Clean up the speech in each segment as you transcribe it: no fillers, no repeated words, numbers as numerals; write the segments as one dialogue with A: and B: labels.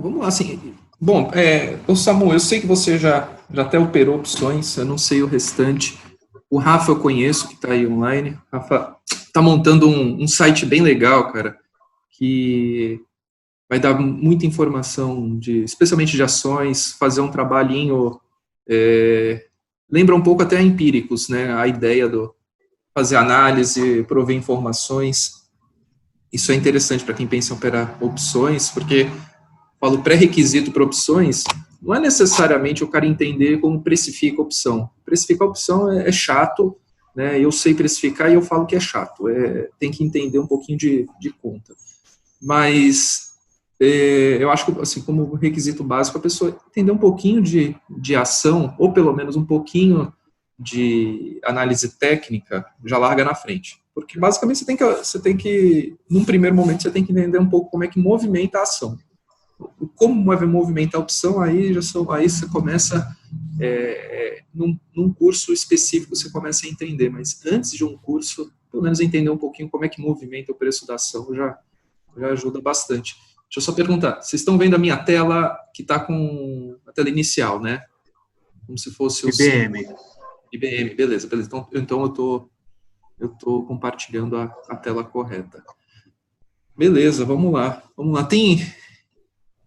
A: vamos lá, assim, bom, ô Samu, eu sei que você já até operou opções, eu não sei o restante. O Rafa eu conheço, que está aí online. O Rafa está montando um site bem legal, cara, que vai dar muita informação, especialmente de ações, fazer um trabalhinho, lembra um pouco até a Empíricos, né, a ideia do fazer análise, prover informações. Isso é interessante para quem pensa em operar opções, porque falo pré-requisito para opções, não é necessariamente o cara entender como precifica a opção. Precificar a opção é chato, né? Eu sei precificar e eu falo que é chato. Tem que entender um pouquinho de conta. Mas eu acho que, assim, como requisito básico, a pessoa entender um pouquinho de ação, ou pelo menos um pouquinho de análise técnica, já larga na frente. Porque, basicamente, num primeiro momento, você tem que entender um pouco como é que movimenta a ação. Como movimenta a opção, aí você começa, num curso específico, você começa a entender, mas antes de um curso, pelo menos entender um pouquinho como é que movimenta o preço da ação já ajuda bastante. Deixa eu só perguntar, vocês estão vendo a minha tela que está com a tela inicial, né? Como se fosse o
B: IBM.
A: IBM, beleza. Então eu tô compartilhando a tela correta. Beleza, vamos lá.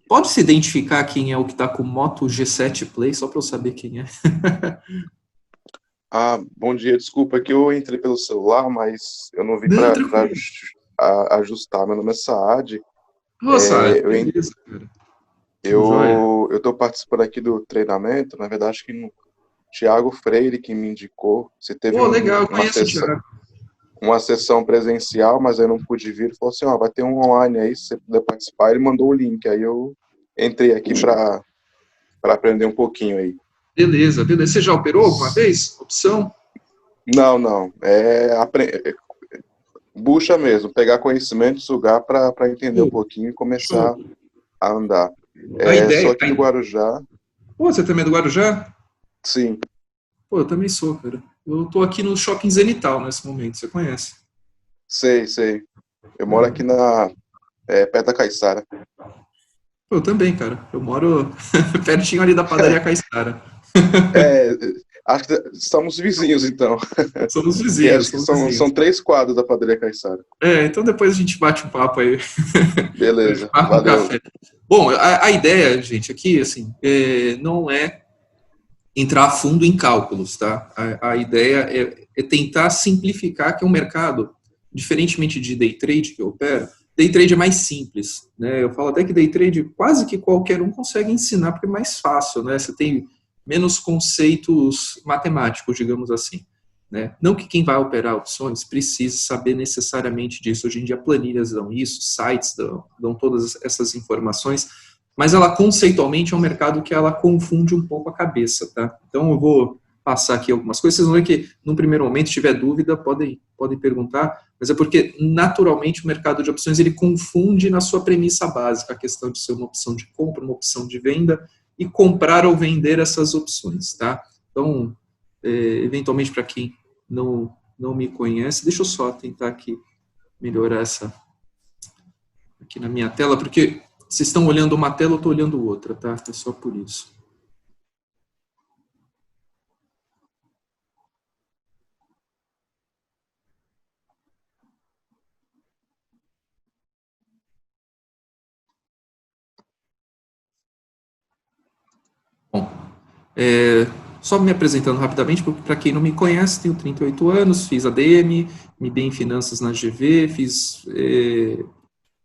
A: Pode se identificar quem é o que está com Moto G7 Play, só para eu saber quem é?
C: Bom dia, desculpa que eu entrei pelo celular, mas eu não vi
A: Não,
C: para
A: tranquilo.
C: ajustar. Meu nome é Saad.
A: Nossa, beleza, cara. Joia.
C: Eu estou participando aqui do treinamento, na verdade, acho que no Thiago Freire que me indicou. Você teve
A: Pô, legal, eu conheço o Thiago.
C: uma sessão presencial, mas eu não pude vir. Ele falou assim, vai ter um online aí, se você puder participar. Ele mandou o link, aí eu entrei aqui para aprender um pouquinho aí.
A: Beleza. Você já operou alguma vez? Opção?
C: Não. Bucha mesmo, pegar conhecimento, sugar para entender um pouquinho e começar a andar. Sou aqui do Guarujá.
A: Pô, você também é do Guarujá?
C: Sim.
A: Pô, eu também sou, cara. Eu tô aqui no Shopping Zenital nesse momento, você conhece?
C: Sei. Eu moro aqui perto da Caiçara.
A: Pô, eu também, cara. Eu moro pertinho ali da padaria Caiçara.
C: Acho que somos vizinhos, então.
A: Somos
C: E
A: vizinhos,
C: acho que são 3 quadros da padaria Caiçara.
A: Então depois a gente bate um papo aí.
C: Beleza,
A: Marca um
C: valeu.
A: café. Bom, a ideia, gente, aqui, assim, não é entrar a fundo em cálculos, tá? A ideia é tentar simplificar, que é um mercado, diferentemente de day trade que eu opero, day trade é mais simples, né? Eu falo até que day trade quase que qualquer um consegue ensinar, porque é mais fácil, né? Você tem menos conceitos matemáticos, digamos assim, né? Não que quem vai operar opções precise saber necessariamente disso. Hoje em dia planilhas dão isso, sites dão todas essas informações, mas ela conceitualmente é um mercado que ela confunde um pouco a cabeça, tá? Então eu vou passar aqui algumas coisas, vocês vão ver que num primeiro momento, se tiver dúvida, podem perguntar, mas é porque naturalmente o mercado de opções ele confunde na sua premissa básica a questão de ser uma opção de compra, uma opção de venda e comprar ou vender essas opções, tá? Então, eventualmente para quem não me conhece, deixa eu só tentar aqui melhorar aqui na minha tela, porque vocês estão olhando uma tela, eu estou olhando outra, tá? É só por isso. Bom, só me apresentando rapidamente, porque para quem não me conhece, tenho 38 anos, fiz ADM, me dei em finanças na GV, fiz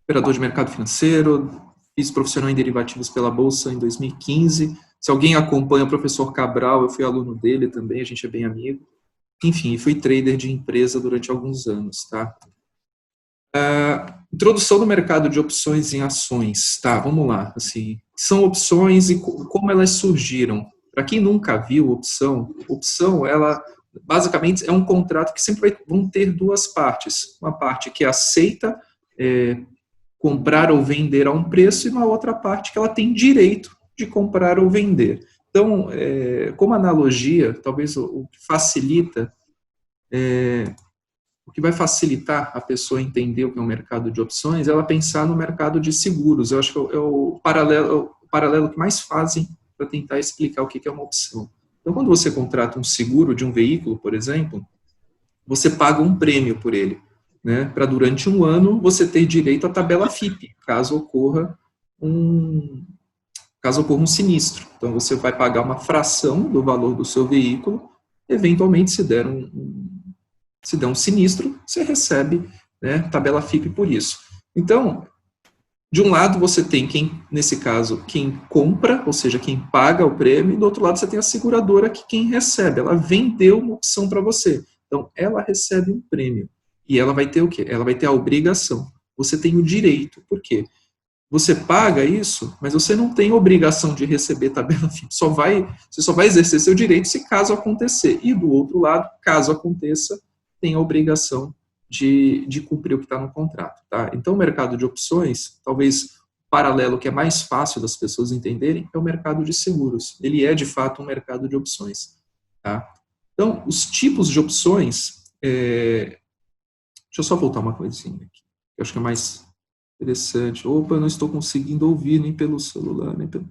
A: operador de mercado financeiro, fiz profissional em derivativos pela Bolsa em 2015. Se alguém acompanha o professor Cabral, eu fui aluno dele também, a gente é bem amigo. Enfim, fui trader de empresa durante alguns anos, tá? Introdução no mercado de opções em ações, tá? Vamos lá, assim, são opções e como elas surgiram. Para quem nunca viu opção, ela basicamente é um contrato que sempre vão ter duas partes. Uma parte que aceita comprar ou vender a um preço e uma outra parte que ela tem direito de comprar ou vender. Então, como analogia, talvez o que facilita que vai facilitar a pessoa entender o que é um mercado de opções é ela pensar no mercado de seguros. Eu acho que é o paralelo que mais fazem para tentar explicar o que é uma opção. Então, quando você contrata um seguro de um veículo, por exemplo, você paga um prêmio por ele, né? Para durante um ano você ter direito à tabela FIP, caso ocorra um sinistro. Então, você vai pagar uma fração do valor do seu veículo, eventualmente, se der um sinistro, você recebe, né, tabela FIP por isso. Então, de um lado você tem nesse caso, quem compra, ou seja, quem paga o prêmio, e do outro lado você tem a seguradora, que quem recebe, ela vendeu uma opção para você. Então, ela recebe um prêmio. E ela vai ter o quê? Ela vai ter a obrigação. Você tem o direito. Por quê? Você paga isso, mas você não tem obrigação de receber tabela FIP. Você só vai exercer seu direito se caso acontecer. E do outro lado, caso aconteça, tem a obrigação de cumprir o que está no contrato. Tá? Então, o mercado de opções, talvez o paralelo que é mais fácil das pessoas entenderem, é o mercado de seguros. Ele é, de fato, um mercado de opções. Tá? Então, os tipos de opções... Deixa eu só voltar uma coisinha aqui. Eu acho que é mais interessante. Opa, eu não estou conseguindo ouvir nem pelo celular, nem pelo...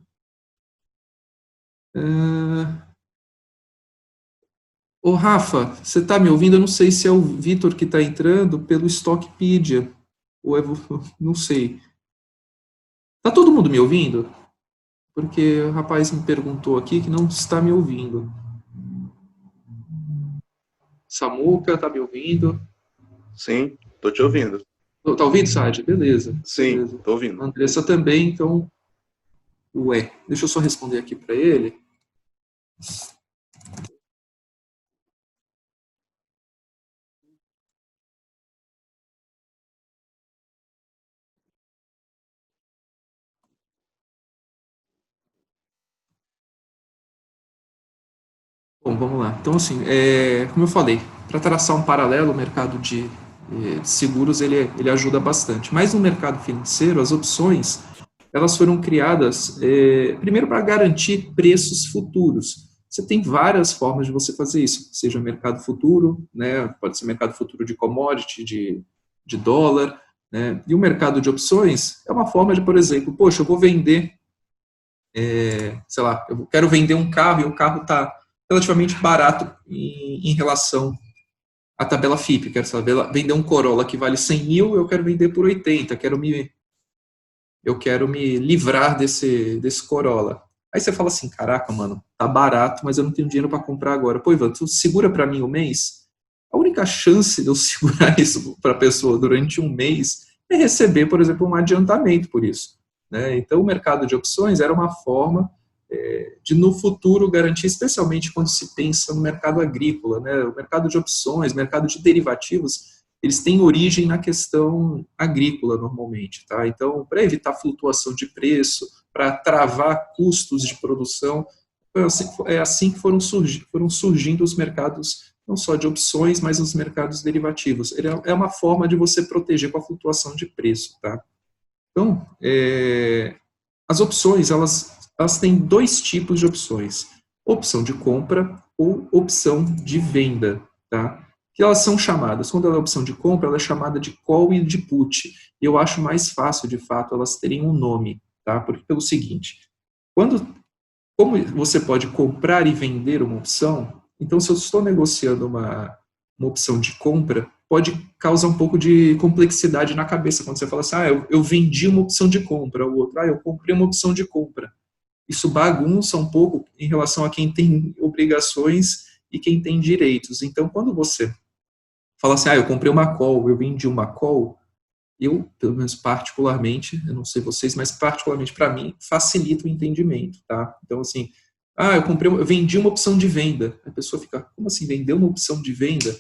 A: Ô, Rafa, você está me ouvindo? Eu não sei se é o Vitor que está entrando pelo Stockpedia. Ou não sei. Tá todo mundo me ouvindo? Porque o rapaz me perguntou aqui que não está me ouvindo. Samuca, está me ouvindo?
C: Sim, estou te ouvindo.
A: Tá ouvindo, Sade? Beleza.
C: Sim,
A: beleza.
C: estou ouvindo.
A: A Andressa também, então... Ué, deixa eu só responder aqui para ele. Bom, vamos lá. Então, assim, como eu falei, para traçar um paralelo, o mercado de seguros, ele ajuda bastante. Mas no mercado financeiro, as opções, elas foram criadas, primeiro, para garantir preços futuros. Você tem várias formas de você fazer isso, seja mercado futuro, né, pode ser mercado futuro de commodity, de dólar, né, e o mercado de opções é uma forma de, por exemplo, poxa, eu vou vender, sei lá, eu quero vender um carro e o carro está relativamente barato em relação à tabela FIP. Quero saber, vender um Corolla que vale 100 mil, eu quero vender por 80, eu quero me livrar desse Corolla. Aí você fala assim, caraca, mano, tá barato, mas eu não tenho dinheiro para comprar agora. Pô, Ivan, tu segura para mim um mês? A única chance de eu segurar isso para a pessoa durante um mês é receber, por exemplo, um adiantamento por isso. Né? Então, o mercado de opções era uma forma de, no futuro, garantir, especialmente quando se pensa no mercado agrícola. Né? O mercado de opções, mercado de derivativos, eles têm origem na questão agrícola, normalmente. Tá? Então, para evitar flutuação de preço, para travar custos de produção, é assim que foram surgindo os mercados, não só de opções, mas os mercados derivativos. Ele é uma forma de você proteger com a flutuação de preço. Tá? Então, as opções, elas têm dois tipos de opções: opção de compra ou opção de venda, tá? Que elas são chamadas, quando ela é opção de compra, ela é chamada de call e de put. E eu acho mais fácil, de fato, elas terem um nome, tá? Porque pelo seguinte, como você pode comprar e vender uma opção, então se eu estou negociando uma opção de compra, pode causar um pouco de complexidade na cabeça, quando você fala assim, eu vendi uma opção de compra, o outro, eu comprei uma opção de compra. Isso bagunça um pouco em relação a quem tem obrigações e quem tem direitos. Então, quando você fala assim, eu comprei uma call, eu vendi uma call, eu, pelo menos particularmente, eu não sei vocês, mas particularmente para mim, facilita o entendimento, tá? Então, assim, eu vendi uma opção de venda. A pessoa fica, como assim, vendeu uma opção de venda?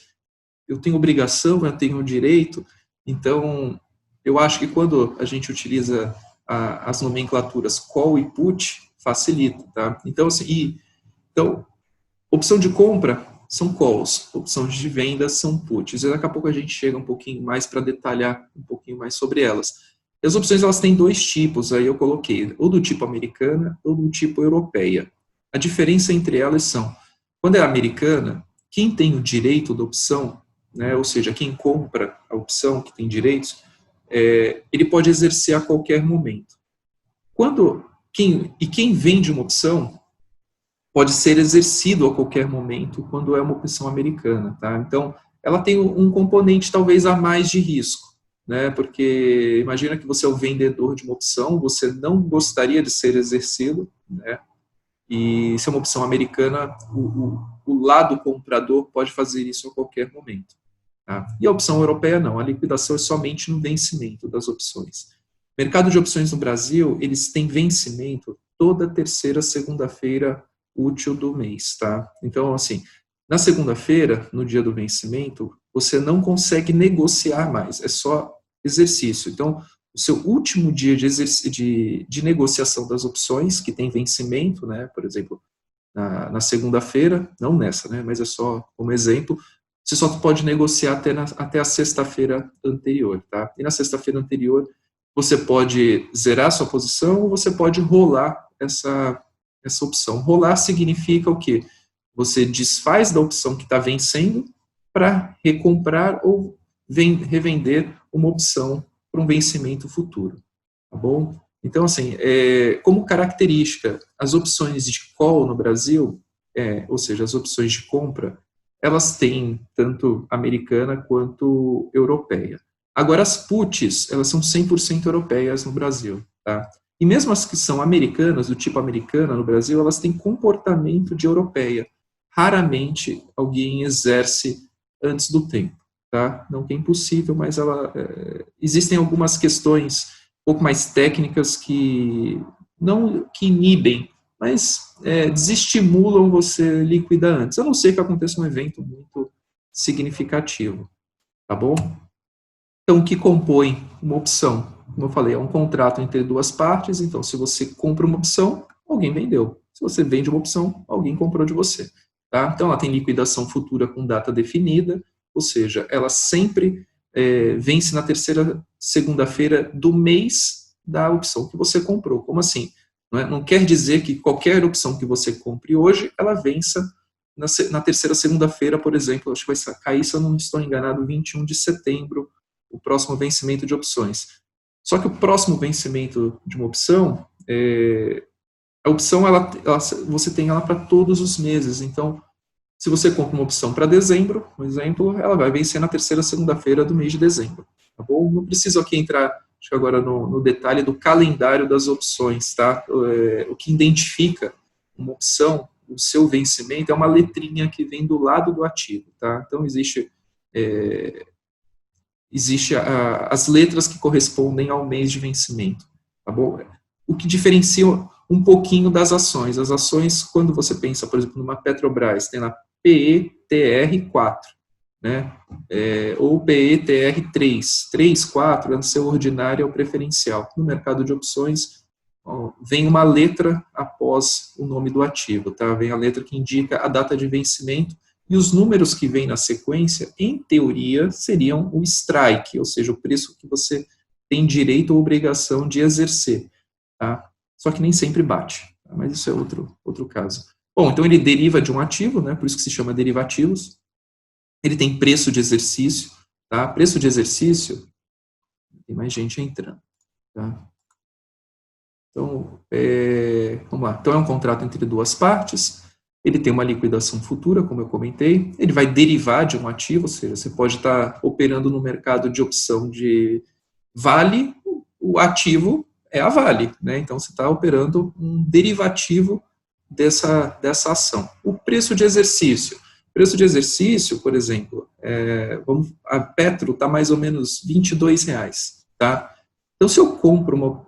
A: Eu tenho obrigação, eu tenho direito. Então, eu acho que quando a gente utiliza as nomenclaturas call e put, facilita, tá? Então, assim, opção de compra são calls, opções de venda são puts. E daqui a pouco a gente chega um pouquinho mais para detalhar um pouquinho mais sobre elas. E as opções, elas têm dois tipos, aí eu coloquei, ou do tipo americana ou do tipo europeia. A diferença entre elas são, quando é americana, quem tem o direito da opção né, ou seja, quem compra a opção, que tem direitos, ele pode exercer a qualquer momento. Quem vende uma opção pode ser exercido a qualquer momento quando é uma opção americana, tá? Então, ela tem um componente talvez a mais de risco, né? Porque imagina que você é o vendedor de uma opção, você não gostaria de ser exercido, né? E se é uma opção americana, o lado comprador pode fazer isso a qualquer momento. Tá? E a opção europeia não, a liquidação é somente no vencimento das opções. O mercado de opções no Brasil, eles têm vencimento toda terceira segunda-feira útil do mês, tá? Então, assim, na segunda-feira, no dia do vencimento, você não consegue negociar mais, é só exercício. Então, o seu último dia de negociação das opções, que tem vencimento, né, por exemplo, na segunda-feira, não nessa, né, mas é só como exemplo, você só pode negociar até a sexta-feira anterior, tá? E na sexta-feira anterior, você pode zerar sua posição ou você pode rolar essa opção. Rolar significa o quê? Você desfaz da opção que está vencendo para recomprar ou revender uma opção para um vencimento futuro, tá bom? Então, assim, como característica, as opções de call no Brasil, ou seja, as opções de compra, elas têm tanto americana quanto europeia. Agora, as puts, elas são 100% europeias no Brasil, tá? E mesmo as que são americanas, do tipo americana no Brasil, elas têm comportamento de europeia. Raramente alguém exerce antes do tempo, tá? Não que é impossível, mas existem algumas questões um pouco mais técnicas que não que inibem, mas desestimulam você liquidar antes, a não ser que aconteça um evento muito significativo, tá bom? Então, o que compõe uma opção? Como eu falei, é um contrato entre duas partes, então se você compra uma opção, alguém vendeu. Se você vende uma opção, alguém comprou de você. Tá? Então, ela tem liquidação futura com data definida, ou seja, ela sempre vence na terceira segunda-feira do mês da opção que você comprou. Como assim? Não quer dizer que qualquer opção que você compre hoje, ela vença na terceira segunda-feira, por exemplo, acho que vai cair, se eu não estou enganado, 21 de setembro, o próximo vencimento de opções. Só que o próximo vencimento de uma opção, a opção você tem ela para todos os meses. Então, se você compra uma opção para dezembro, por exemplo, ela vai vencer na terceira segunda-feira do mês de dezembro. Tá bom? Não preciso aqui entrar, acho que agora no detalhe do calendário das opções, tá? O que identifica uma opção, o seu vencimento, é uma letrinha que vem do lado do ativo, tá? Então, existe as letras que correspondem ao mês de vencimento, tá bom? O que diferencia um pouquinho das ações. As ações, quando você pensa, por exemplo, numa Petrobras, tem lá PETR4, né? Ou PETR3. 3, 4 é o seu ordinário ou preferencial. No mercado de opções, vem uma letra após o nome do ativo, tá? Vem a letra que indica a data de vencimento, e os números que vêm na sequência, em teoria, seriam o strike, ou seja, o preço que você tem direito ou obrigação de exercer, tá? Só que nem sempre bate, tá? Mas isso é outro caso. Bom, então ele deriva de um ativo, né? Por isso que se chama derivativos. Ele tem preço de exercício, tá? Preço de exercício, tem mais gente entrando, tá? Então, vamos lá. Então, é um contrato entre duas partes. Ele tem uma liquidação futura, como eu comentei. Ele vai derivar de um ativo, ou seja, você pode estar operando no mercado de opção de Vale, o ativo é a Vale, né? Então, você está operando um derivativo dessa ação. O preço de exercício. Preço de exercício, por exemplo, a Petro está mais ou menos R$22, tá? Então, se eu compro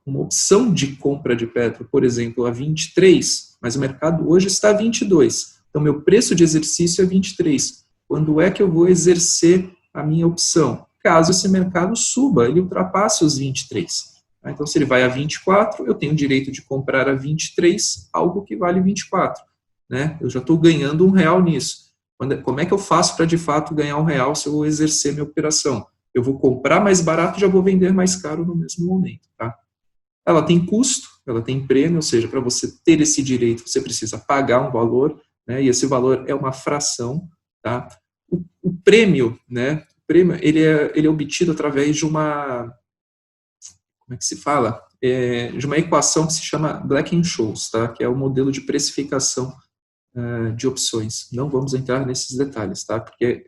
A: uma opção de compra de Petro, por exemplo, a 23, mas o mercado hoje está a 22. Então, meu preço de exercício é 23. Quando é que eu vou exercer a minha opção? Caso esse mercado suba, ele ultrapasse os 23. Então, se ele vai a 24, eu tenho o direito de comprar a 23, algo que vale 24. Né? Eu já estou ganhando R$1 nisso. Como é que eu faço para, de fato, ganhar R$1 se eu exercer minha operação? Eu vou comprar mais barato e já vou vender mais caro no mesmo momento, tá? Ela tem custo, ela tem prêmio, ou seja, para você ter esse direito, você precisa pagar um valor, né? E esse valor é uma fração, tá? o prêmio, né? O prêmio, ele é obtido através de uma, como é que se fala? De uma equação que se chama Black-Scholes, tá? Que é o modelo de precificação de opções. Não vamos entrar nesses detalhes, tá? Porque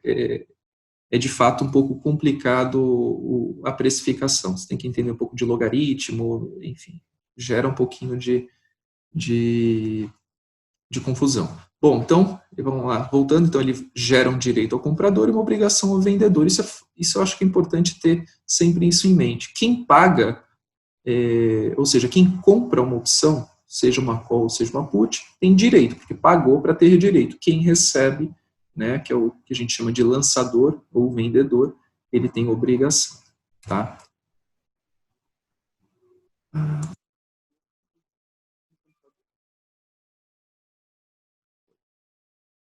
A: é de fato um pouco complicado a precificação. Você tem que entender um pouco de logaritmo, enfim, gera um pouquinho de confusão. Bom, então, vamos lá, voltando, então ele gera um direito ao comprador e uma obrigação ao vendedor. Isso eu acho que é importante ter sempre isso em mente. Quem paga, ou seja, quem compra uma opção, seja uma call, seja uma put, tem direito, porque pagou para ter direito. Quem recebe, né, que é o que a gente chama de lançador ou vendedor, ele tem obrigação, tá?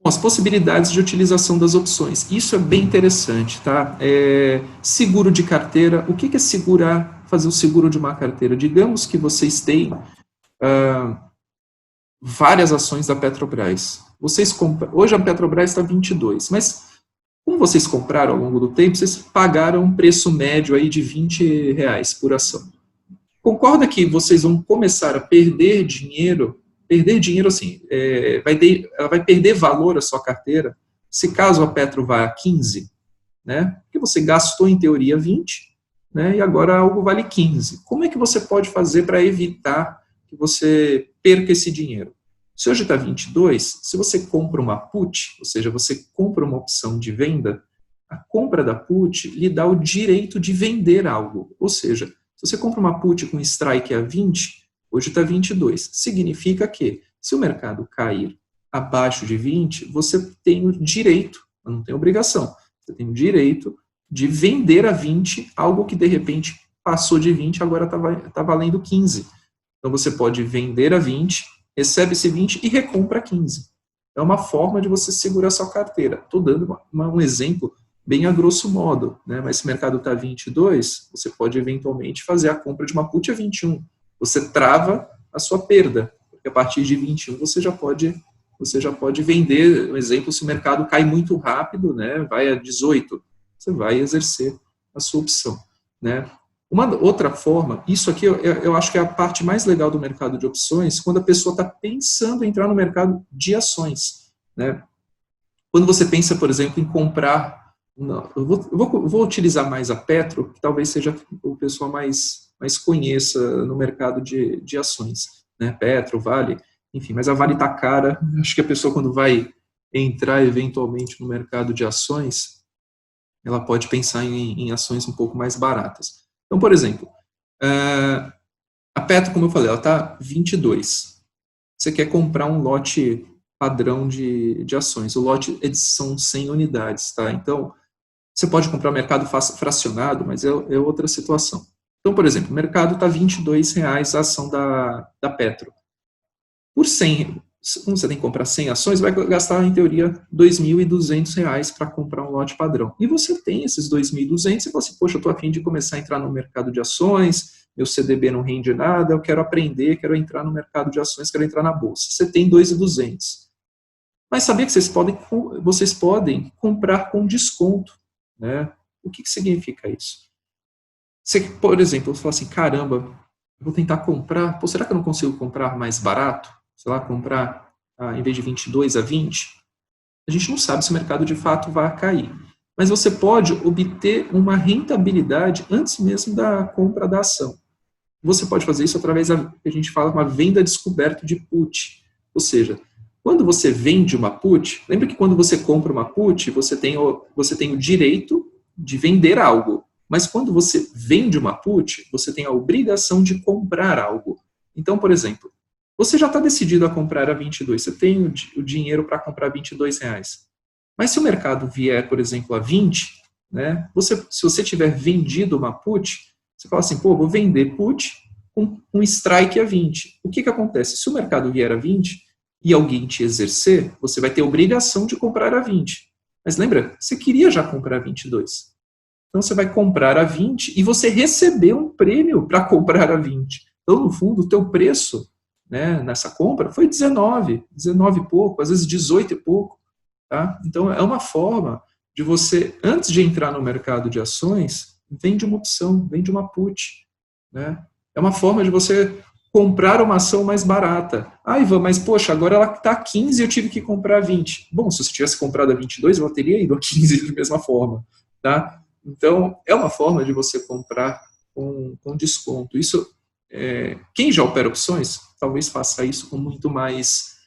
A: Bom, as possibilidades de utilização das opções. Isso é bem interessante, tá? Seguro de carteira. O que é segurar, fazer o seguro de uma carteira? Digamos que vocês têm várias ações da Petrobras. Hoje a Petrobras está 22, mas como vocês compraram ao longo do tempo, vocês pagaram um preço médio aí de R$ 20 por ação. Concorda que vocês vão começar a perder dinheiro assim, ela vai perder valor a sua carteira, se caso a Petro vá a 15, né? Porque você gastou em teoria 20, né? E agora algo vale 15. Como é que você pode fazer para evitar que você perca esse dinheiro? Se hoje está 22, se você compra uma put, ou seja, você compra uma opção de venda, a compra da put lhe dá o direito de vender algo. Ou seja, se você compra uma put com strike a 20, hoje está 22. Significa que, se o mercado cair abaixo de 20, você tem o direito, não tem obrigação, você tem o direito de vender a 20 algo que, de repente, passou de 20 e agora está valendo 15. Então, você pode vender a 20, recebe esse 20 e recompra 15. É uma forma de você segurar sua carteira. Estou dando um exemplo bem a grosso modo, né? Mas se o mercado está 22, você pode eventualmente fazer a compra de uma put a 21. Você trava a sua perda, porque a partir de 21 você já pode vender. Um exemplo, se o mercado cai muito rápido, né, vai a 18, você vai exercer a sua opção, né? Uma outra forma, isso aqui eu acho que é a parte mais legal do mercado de opções, quando a pessoa está pensando em entrar no mercado de ações, né? Quando você pensa, por exemplo, em comprar, eu vou utilizar mais a Petro, que talvez seja o pessoal mais conheça no mercado de ações, né? Petro, Vale, enfim, mas a Vale está cara, acho que a pessoa quando vai entrar eventualmente no mercado de ações, ela pode pensar em ações um pouco mais baratas. Então, por exemplo, a Petro, como eu falei, ela está 22. Você quer comprar um lote padrão de ações. O lote são 100 unidades, tá? Então, você pode comprar mercado fracionado, mas é outra situação. Então, por exemplo, o mercado está R$ 22 a ação da Petro. Por 100, como você tem que comprar 100 ações, vai gastar, em teoria, R$ 2.200 para comprar um lote padrão. E você tem esses 2.200 e fala assim, poxa, eu estou a fim de começar a entrar no mercado de ações, meu CDB não rende nada, eu quero aprender, quero entrar no mercado de ações, quero entrar na bolsa. Você tem 2.200. Mas sabia que vocês podem comprar com desconto, né? O que significa isso? Você, por exemplo, fala assim, caramba, eu vou tentar comprar, será que eu não consigo comprar mais barato? Sei lá, comprar, em vez de 22 a 20? A gente não sabe se o mercado de fato vai cair. Mas você pode obter uma rentabilidade antes mesmo da compra da ação. Você pode fazer isso através da que a gente fala uma venda descoberta de put. Ou seja, quando você vende uma put, lembra que quando você compra uma put, você tem o direito de vender algo. Mas quando você vende uma put, você tem a obrigação de comprar algo. Então, por exemplo, você já está decidido a comprar a 22, você tem o dinheiro para comprar R$22. Mas se o mercado vier, por exemplo, a 20, né, se você tiver vendido uma put, você fala assim, vou vender put com um strike a 20. O que acontece? Se o mercado vier a 20 e alguém te exercer, você vai ter a obrigação de comprar a 20. Mas lembra, você queria já comprar a 22. Então você vai comprar a 20 e você recebeu um prêmio para comprar a 20. Então, no fundo, o teu preço, né, nessa compra foi 19 e pouco, às vezes 18 e pouco. Tá? Então, é uma forma de você, antes de entrar no mercado de ações, vende uma opção, vende uma put, né? É uma forma de você comprar uma ação mais barata. Ah, Ivan, mas poxa, agora ela está a 15 e eu tive que comprar a 20. Bom, se você tivesse comprado a 22, ela teria ido a 15 de mesma forma, tá? Então, é uma forma de você comprar com desconto. Isso, quem já opera opções, talvez faça isso com muito mais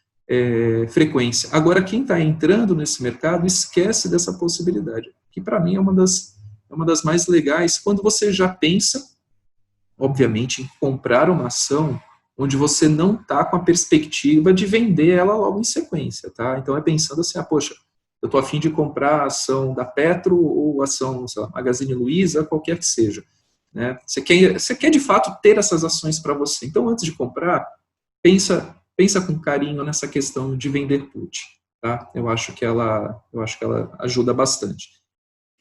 A: frequência. Agora, quem está entrando nesse mercado, esquece dessa possibilidade, que para mim é uma das mais legais, quando você já pensa, obviamente, em comprar uma ação onde você não está com a perspectiva de vender ela logo em sequência, tá? Então é pensando assim, poxa, eu estou a fim de comprar a ação da Petro ou ação, sei lá, Magazine Luiza, qualquer que seja, né? Você quer de fato ter essas ações para você. Então, antes de comprar, pensa com carinho nessa questão de vender put, tá? Eu acho que ela ajuda bastante.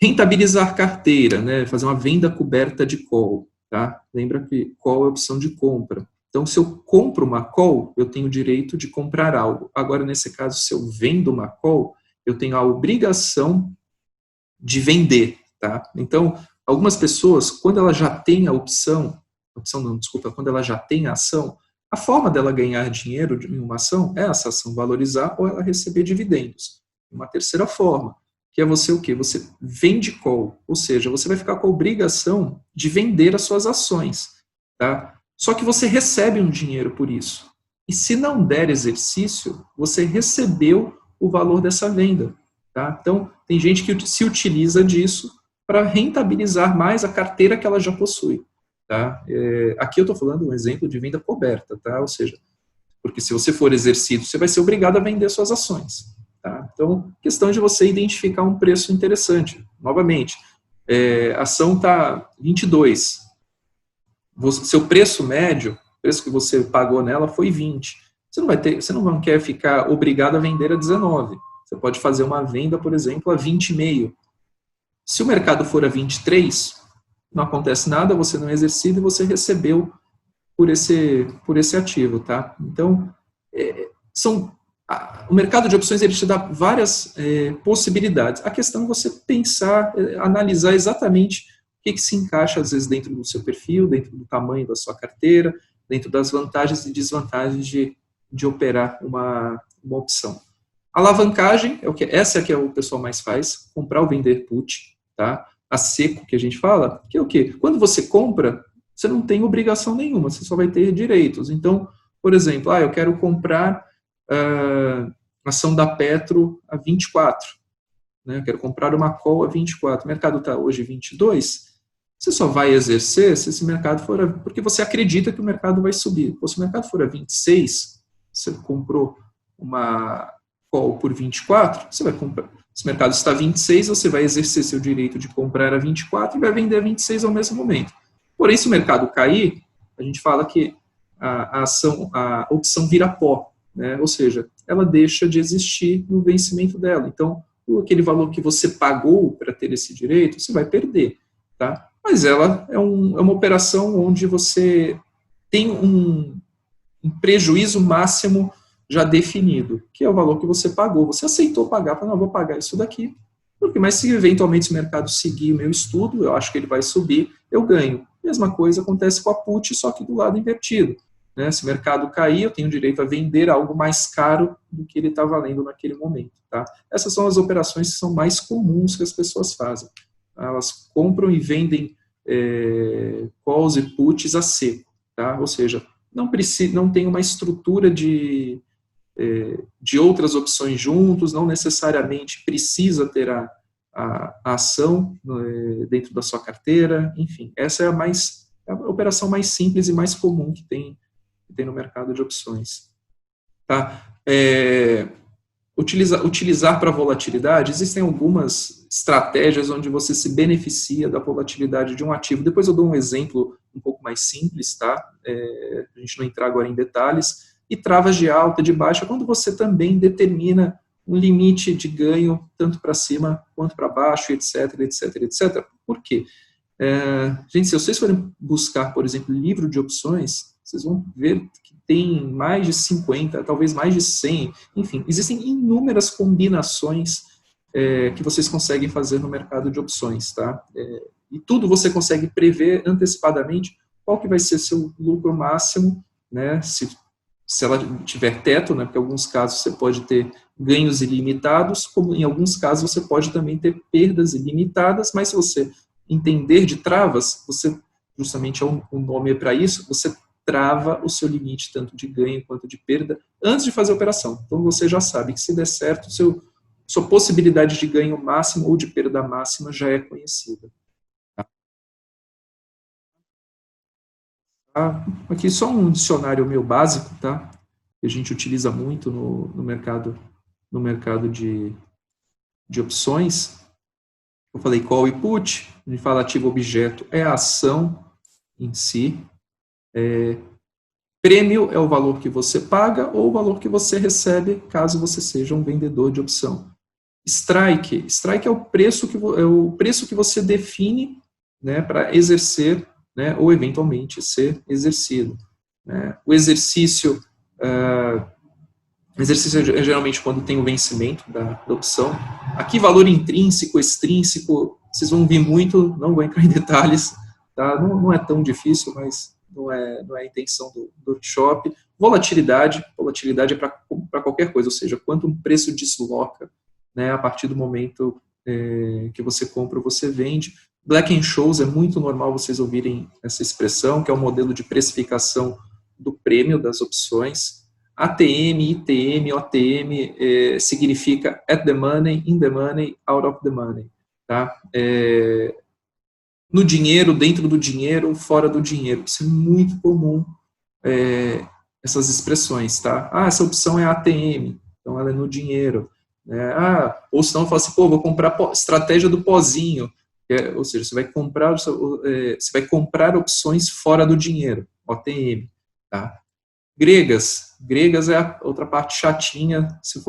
A: Rentabilizar carteira, né? Fazer uma venda coberta de call, tá? Lembra que call é opção de compra. Então, se eu compro uma call, eu tenho o direito de comprar algo. Agora, nesse caso, se eu vendo uma call, eu tenho a obrigação de vender, tá? Então, algumas pessoas, quando ela já tem a quando ela já tem a ação, a forma dela ganhar dinheiro em uma ação é essa ação valorizar ou ela receber dividendos. Uma terceira forma, que é você o quê? Você vende call, ou seja, você vai ficar com a obrigação de vender as suas ações, tá? Só que você recebe um dinheiro por isso. E se não der exercício, você recebeu o valor dessa venda, tá? Então, tem gente que se utiliza disso para rentabilizar mais a carteira que ela já possui, tá? Aqui eu estou falando um exemplo de venda coberta, tá? Ou seja, porque se você for exercido, você vai ser obrigado a vender suas ações, tá? Então, questão de você identificar um preço interessante. Novamente, a ação está 22, seu preço médio, o preço que você pagou nela foi 20. Você não quer ficar obrigado a vender a 19. Você pode fazer uma venda, por exemplo, a 20,5. Se o mercado for a 23, não acontece nada, você não é exercido e você recebeu por esse ativo, tá? Então, o mercado de opções ele te dá várias possibilidades. A questão é você pensar, analisar exatamente o que se encaixa, às vezes, dentro do seu perfil, dentro do tamanho da sua carteira, dentro das vantagens e desvantagens de operar uma opção. Alavancagem, essa é que o pessoal mais faz, comprar ou vender put, tá? A seco, que a gente fala, que é o quê? Quando você compra, você não tem obrigação nenhuma, você só vai ter direitos. Então, por exemplo, eu quero comprar ação da Petro a 24, né? Eu quero comprar uma call a 24, o mercado está hoje 22, você só vai exercer se esse mercado for porque você acredita que o mercado vai subir. Se o mercado for a 26, você comprou uma call por 24, você vai comprar. Se o mercado está a 26, você vai exercer seu direito de comprar a 24 e vai vender a 26 ao mesmo momento. Porém, se o mercado cair, a gente fala que a opção vira pó, né? Ou seja, ela deixa de existir no vencimento dela. Então, aquele valor que você pagou para ter esse direito, você vai perder, tá? Mas ela é uma operação onde você tem um prejuízo máximo já definido, que é o valor que você pagou. Você aceitou pagar, não, vou pagar isso daqui, mas se eventualmente o mercado seguir o meu estudo, eu acho que ele vai subir, eu ganho. Mesma coisa acontece com a put, só que do lado invertido, né? Se o mercado cair, eu tenho direito a vender algo mais caro do que ele está valendo naquele momento, tá? Essas são as operações que são mais comuns que as pessoas fazem. Elas compram e vendem calls e puts a seco, tá? Ou seja, não tem uma estrutura de outras opções juntos, não necessariamente precisa ter a ação dentro da sua carteira, enfim, essa é a operação mais simples e mais comum que tem no mercado de opções. Tá? Utilizar para volatilidade, existem algumas estratégias onde você se beneficia da volatilidade de um ativo. Depois eu dou um exemplo um pouco mais simples, tá? A gente não entrar agora em detalhes. E travas de alta, de baixa, quando você também determina um limite de ganho, tanto para cima quanto para baixo, etc, etc, etc. Por quê? Gente, se vocês forem buscar, por exemplo, livro de opções, vocês vão ver que tem mais de 50, talvez mais de 100, enfim, existem inúmeras combinações que vocês conseguem fazer no mercado de opções, tá? E tudo você consegue prever antecipadamente qual que vai ser seu lucro máximo, né? Se ela tiver teto, né? Porque em alguns casos você pode ter ganhos ilimitados, como em alguns casos você pode também ter perdas ilimitadas, mas se você entender de travas, você, justamente é um nome para isso, você trava o seu limite tanto de ganho quanto de perda antes de fazer a operação. Então você já sabe que se der certo, sua possibilidade de ganho máximo ou de perda máxima já é conhecida. Tá? Aqui só um dicionário meu básico, tá? Que a gente utiliza muito no mercado de opções. Eu falei call e put, a gente fala ativo objeto, é a ação em si. Prêmio é o valor que você paga ou o valor que você recebe, caso você seja um vendedor de opção. Strike é o preço que você define, né, para exercer, né, ou eventualmente ser exercido. Né? O exercício é geralmente quando tem o vencimento da opção. Aqui, valor intrínseco, extrínseco, vocês vão vir muito, não vou entrar em detalhes, tá? Não é tão difícil, mas não é a intenção do workshop. Volatilidade é para qualquer coisa, ou seja, quanto um preço desloca, né, a partir do momento que você compra ou você vende. Black and Scholes, é muito normal vocês ouvirem essa expressão, que é o modelo de precificação do prêmio das opções. ATM, ITM, OTM significa at the money, in the money, out of the money. Tá? No dinheiro, dentro do dinheiro, fora do dinheiro. Isso é muito comum, essas expressões. Tá? Essa opção é ATM, então ela é no dinheiro. Ou senão fala assim, vou comprar estratégia do pozinho. Ou seja, você vai comprar opções fora do dinheiro, OTM. Tá? Gregas é a outra parte chatinha, se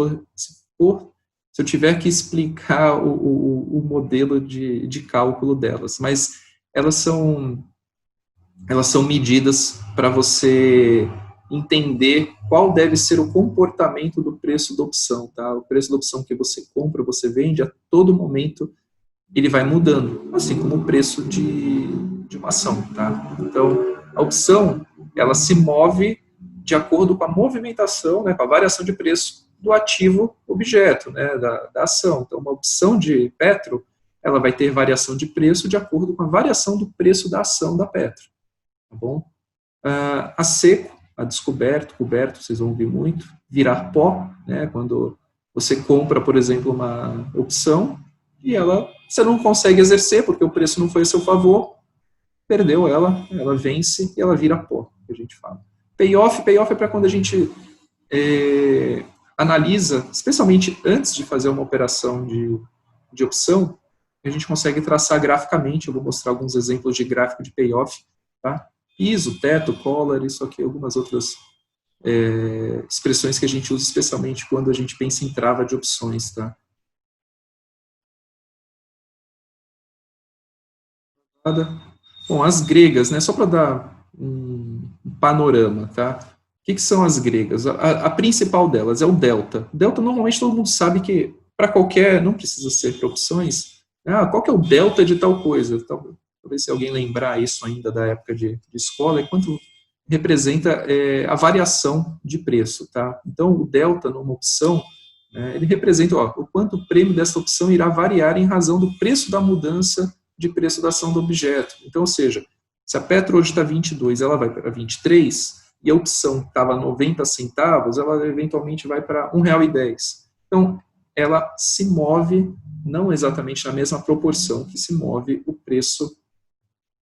A: eu tiver que explicar o modelo de cálculo delas, mas elas são medidas para você entender qual deve ser o comportamento do preço da opção, tá? O preço da opção que você compra, você vende, a todo momento ele vai mudando, assim como o preço de uma ação, tá? Então, a opção, ela se move de acordo com a movimentação, né, com a variação de preço do ativo objeto, né, da ação. Então, uma opção de Petro, ela vai ter variação de preço de acordo com a variação do preço da ação da Petro. Tá bom? A seco, a descoberto, coberto, vocês vão ouvir muito, virar pó, né, quando você compra, por exemplo, uma opção e você não consegue exercer porque o preço não foi a seu favor, perdeu ela vence e ela vira pó, que a gente fala. Payoff é para quando a gente analisa, especialmente antes de fazer uma operação de opção, a gente consegue traçar graficamente. Eu vou mostrar alguns exemplos de gráfico de payoff, tá? Piso, teto, collar, isso aqui, algumas outras expressões que a gente usa especialmente quando a gente pensa em trava de opções, tá? Bom, as gregas, né, só para dar um panorama, tá? O que são as gregas? A principal delas é o delta. Delta, normalmente, todo mundo sabe que para qualquer, não precisa ser para opções, qual que é o delta de tal coisa? Talvez se alguém lembrar isso ainda da época de escola, é quanto representa a variação de preço, tá? Então, o delta numa opção, ele representa o quanto o prêmio dessa opção irá variar em razão do preço da mudança de preço da ação do objeto. Então, ou seja, se a Petro hoje está 22, ela vai para 23, e a opção estava 90 centavos, ela eventualmente vai para R$1,10. Então, ela se move não exatamente na mesma proporção que se move o preço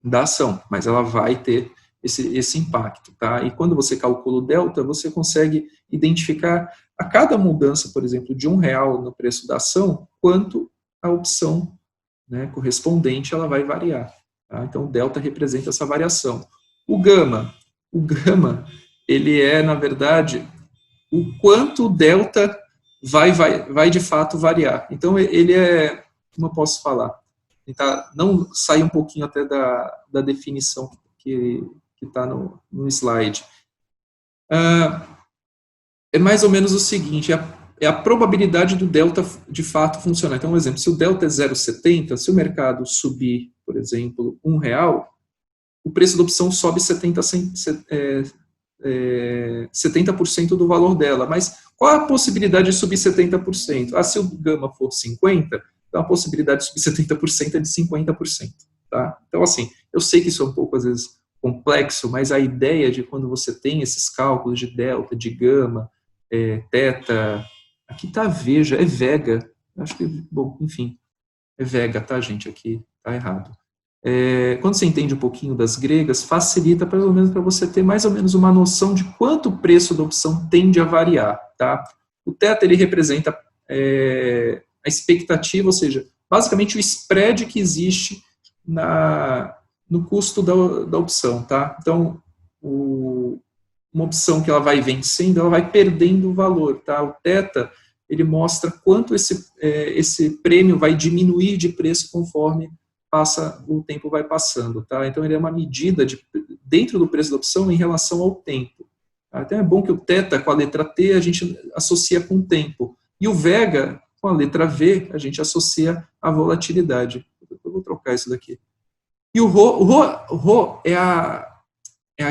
A: da ação, mas ela vai ter esse impacto, tá? E quando você calcula o delta, você consegue identificar a cada mudança, por exemplo, de R$1 no preço da ação, quanto a opção, né, correspondente, ela vai variar. Tá? Então, o delta representa essa variação. O gama, ele é, na verdade, o quanto o delta vai de fato variar. Então, ele é, como eu posso falar, não sai um pouquinho até da definição que está no slide. É mais ou menos o seguinte, é a probabilidade do delta de fato funcionar. Então, um exemplo, se o delta é 0,70, se o mercado subir, por exemplo, R$1, o preço da opção sobe 70% do valor dela. Mas qual a possibilidade de subir 70%? Ah, se o gama for 50%, então a possibilidade de subir 70% é de 50%. Tá? Então, assim, eu sei que isso é um pouco, às vezes, complexo, mas a ideia de quando você tem esses cálculos de delta, de gama, teta, aqui tá veja, é vega, acho que, bom, enfim, é vega, tá, gente, aqui tá errado. Quando você entende um pouquinho das gregas, facilita pelo menos para você ter mais ou menos uma noção de quanto o preço da opção tende a variar, tá? O teta, ele representa a expectativa, ou seja, basicamente o spread que existe no custo da opção, tá? Então, uma opção que ela vai vencendo, ela vai perdendo o valor, tá? O teta, ele mostra quanto esse prêmio vai diminuir de preço conforme o tempo vai passando, tá? Então, ele é uma medida dentro do preço da opção em relação ao tempo. Tá? Então, é bom que o teta, com a letra T, a gente associa com o tempo. E o vega, com a letra V, a gente associa a volatilidade. Eu vou trocar isso daqui. E o Rho é a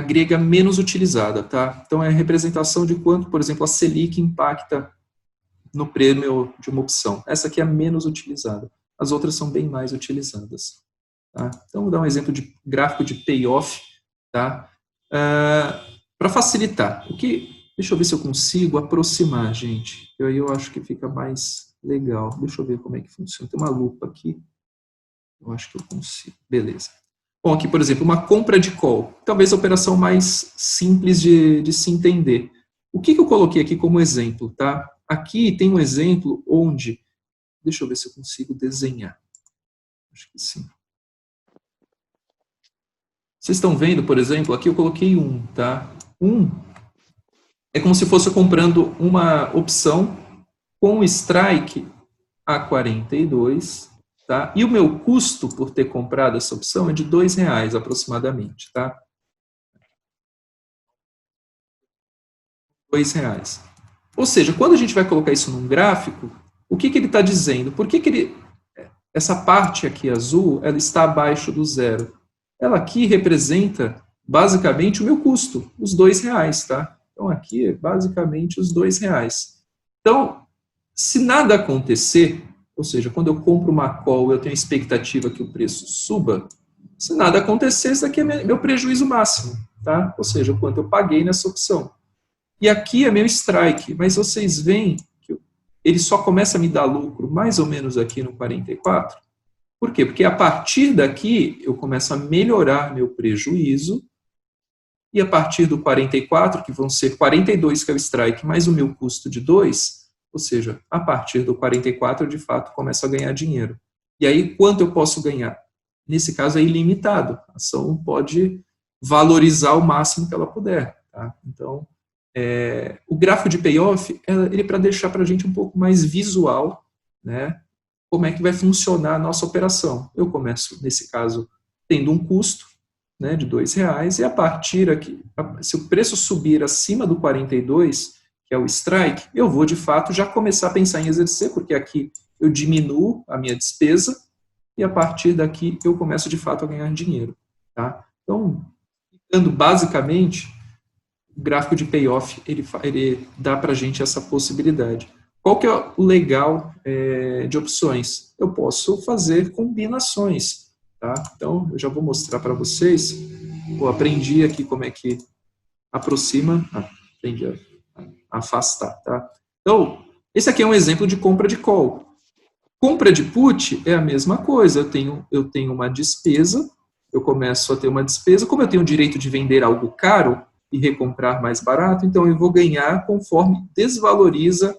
A: grega menos utilizada, tá? Então, é a representação de quanto, por exemplo, a Selic impacta no prêmio de uma opção. Essa aqui é a menos utilizada. As outras são bem mais utilizadas. Tá? Então, vou dar um exemplo de gráfico de payoff, tá? Para facilitar. Deixa eu ver se eu consigo aproximar, gente. Aí eu acho que fica mais legal. Deixa eu ver como é que funciona. Tem uma lupa aqui. Eu acho que eu consigo. Beleza. Bom, aqui, por exemplo, uma compra de call. Talvez a operação mais simples de se entender. O que eu coloquei aqui como exemplo, tá? Aqui tem um exemplo onde... Deixa eu ver se eu consigo desenhar. Acho que sim. Vocês estão vendo, por exemplo, aqui eu coloquei 1, tá? 1 é como se fosse eu comprando uma opção com strike a 42, tá? E o meu custo por ter comprado essa opção é de R$2 aproximadamente, tá? R$2. Ou seja, quando a gente vai colocar isso num gráfico, o que ele está dizendo? Por que essa parte aqui azul, ela está abaixo do zero? Ela aqui representa, basicamente, o meu custo, os R$2, tá? Então, aqui é basicamente os R$2. Então, se nada acontecer, ou seja, quando eu compro uma call, eu tenho a expectativa que o preço suba, se nada acontecer, isso aqui é meu prejuízo máximo, tá? Ou seja, o quanto eu paguei nessa opção. E aqui é meu strike, mas vocês veem que ele só começa a me dar lucro mais ou menos aqui no 44. Por quê? Porque a partir daqui eu começo a melhorar meu prejuízo e a partir do 44, que vão ser 42 que é o strike, mais o meu custo de 2, ou seja, a partir do 44 eu de fato começo a ganhar dinheiro. E aí quanto eu posso ganhar? Nesse caso é ilimitado. A ação pode valorizar o máximo que ela puder. Tá? Então, o gráfico de payoff, ele é para deixar para a gente um pouco mais visual, né, como é que vai funcionar a nossa operação. Eu começo, nesse caso, tendo um custo, né, de R$2, e a partir aqui, se o preço subir acima do 42, que é o strike, eu vou, de fato, já começar a pensar em exercer, porque aqui eu diminuo a minha despesa, e a partir daqui eu começo, de fato, a ganhar dinheiro. Tá? Então, ficando basicamente... O gráfico de payoff, ele dá para a gente essa possibilidade. Qual que é o legal de opções? Eu posso fazer combinações. Tá? Então, eu já vou mostrar para vocês. Aprendi aqui como é que aproxima. Aprendi a afastar. Tá? Então, esse aqui é um exemplo de compra de call. Compra de put é a mesma coisa. Eu tenho uma despesa, eu começo a ter uma despesa. Como eu tenho o direito de vender algo caro, e recomprar mais barato, então eu vou ganhar conforme desvaloriza,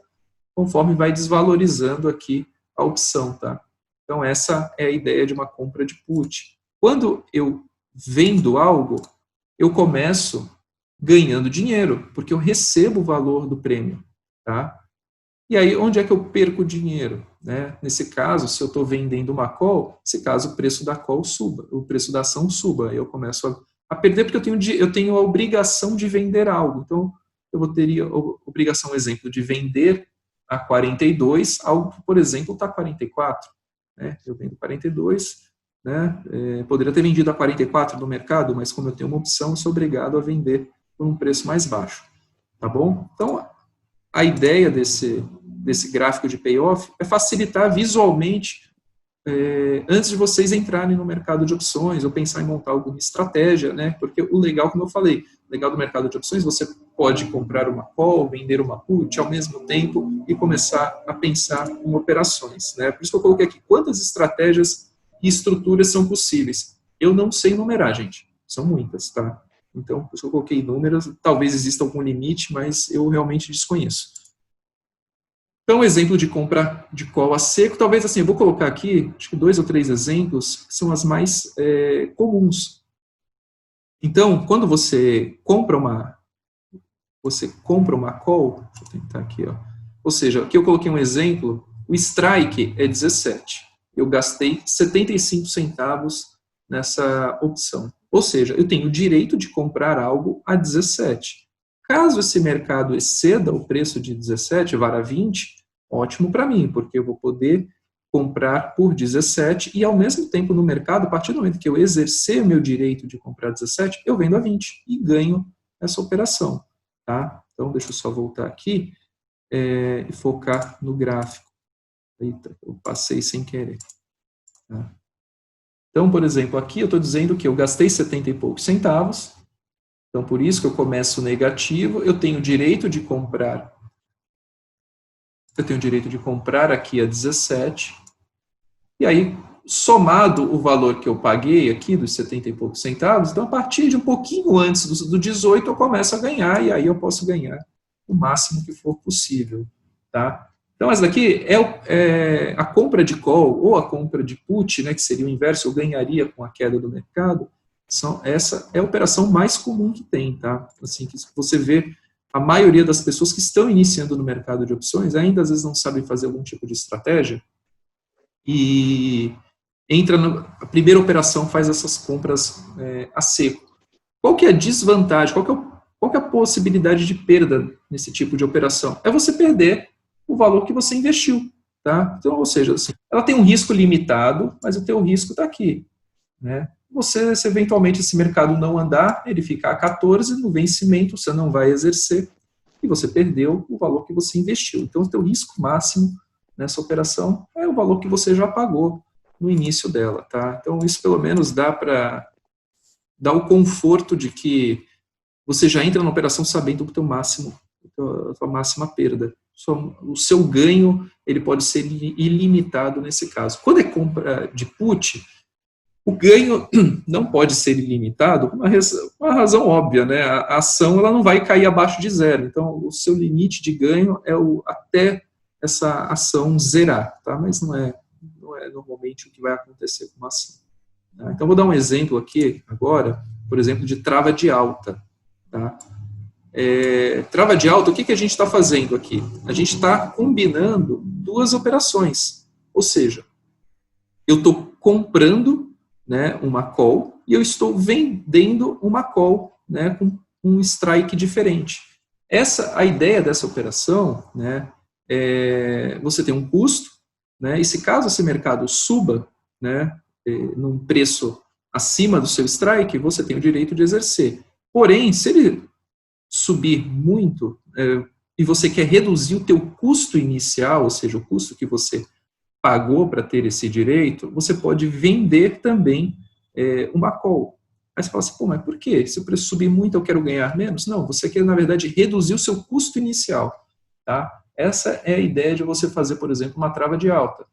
A: conforme vai desvalorizando aqui a opção, tá? Então essa é a ideia de uma compra de put. Quando eu vendo algo, eu começo ganhando dinheiro, porque eu recebo o valor do prêmio, tá? E aí, onde é que eu perco dinheiro? Né? Nesse caso, se eu estou vendendo uma call, nesse caso o preço da call suba, o preço da ação suba, aí eu começo a perder porque eu tenho a obrigação de vender algo. Então, eu teria a obrigação, exemplo, de vender a 42, algo que, por exemplo, está 44. Né? Eu vendo 42, né? Poderia ter vendido a 44 no mercado, mas como eu tenho uma opção, eu sou obrigado a vender por um preço mais baixo. Tá bom? Então, a ideia desse gráfico de payoff é facilitar visualmente antes de vocês entrarem no mercado de opções ou pensar em montar alguma estratégia, né? Porque o legal, como eu falei, o legal do mercado de opções, você pode comprar uma call, vender uma put ao mesmo tempo e começar a pensar em operações, né? Por isso que eu coloquei aqui quantas estratégias e estruturas são possíveis. Eu não sei numerar, gente. São muitas, tá? Então, por isso que eu coloquei números, talvez exista algum limite, mas eu realmente desconheço. Então, exemplo de compra de call a seco, talvez assim, eu vou colocar aqui, acho que 2 ou 3 exemplos, que são as mais comuns. Então, quando você compra uma call, deixa eu tentar aqui, ó. Ou seja, aqui eu coloquei um exemplo, o strike é 17. Eu gastei 75 centavos nessa opção. Ou seja, eu tenho o direito de comprar algo a 17. Caso esse mercado exceda o preço de 17, vá a 20, ótimo para mim, porque eu vou poder comprar por 17 e, ao mesmo tempo, no mercado, a partir do momento que eu exercer meu direito de comprar 17, eu vendo a 20 e ganho essa operação. Tá? Então, deixa eu só voltar aqui e focar no gráfico. Eita, eu passei sem querer. Tá? Então, por exemplo, aqui eu estou dizendo que eu gastei 70 e poucos centavos, então por isso que eu começo negativo, eu tenho direito de comprar aqui a 17, e aí, somado o valor que eu paguei aqui, dos 70 e poucos centavos, então a partir de um pouquinho antes do 18 eu começo a ganhar, e aí eu posso ganhar o máximo que for possível, tá? Então, essa daqui é a compra de call ou a compra de put, né, que seria o inverso, eu ganharia com a queda do mercado, essa é a operação mais comum que tem, tá? Assim, que você vê a maioria das pessoas que estão iniciando no mercado de opções ainda às vezes não sabem fazer algum tipo de estratégia e a primeira operação faz essas compras a seco. Qual que é a desvantagem? Qual que é a possibilidade de perda nesse tipo de operação? É você perder o valor que você investiu, tá? Então, ou seja, assim, ela tem um risco limitado, mas o teu risco está aqui, né? Se eventualmente esse mercado não andar, ele ficar a 14, no vencimento você não vai exercer e você perdeu o valor que você investiu. Então, o teu risco máximo nessa operação é o valor que você já pagou no início dela, tá? Então, isso pelo menos dá para dar o conforto de que você já entra na operação sabendo o teu máximo, a tua máxima perda. O seu ganho, ele pode ser ilimitado nesse caso. Quando é compra de put, o ganho não pode ser ilimitado, por uma razão óbvia, né? A ação ela não vai cair abaixo de zero. Então, o seu limite de ganho é até essa ação zerar, tá? Mas não é normalmente o que vai acontecer com uma ação. Tá? Então, vou dar um exemplo aqui agora, por exemplo, de trava de alta. Tá? Trava de alta, o que a gente está fazendo aqui? A gente está combinando duas operações. Ou seja, eu estou comprando, né, uma call e eu estou vendendo uma call, né, com um strike diferente. A ideia dessa operação, né, você tem um custo, né, e se caso esse mercado suba, né, num preço acima do seu strike, você tem o direito de exercer. Porém, se ele subir muito e você quer reduzir o teu custo inicial, ou seja, o custo que você pagou para ter esse direito, você pode vender também uma call. Aí você fala assim, pô, mas por quê? Se o preço subir muito, eu quero ganhar menos? Não, você quer, na verdade, reduzir o seu custo inicial. Tá? Essa é a ideia de você fazer, por exemplo, uma trava de alta.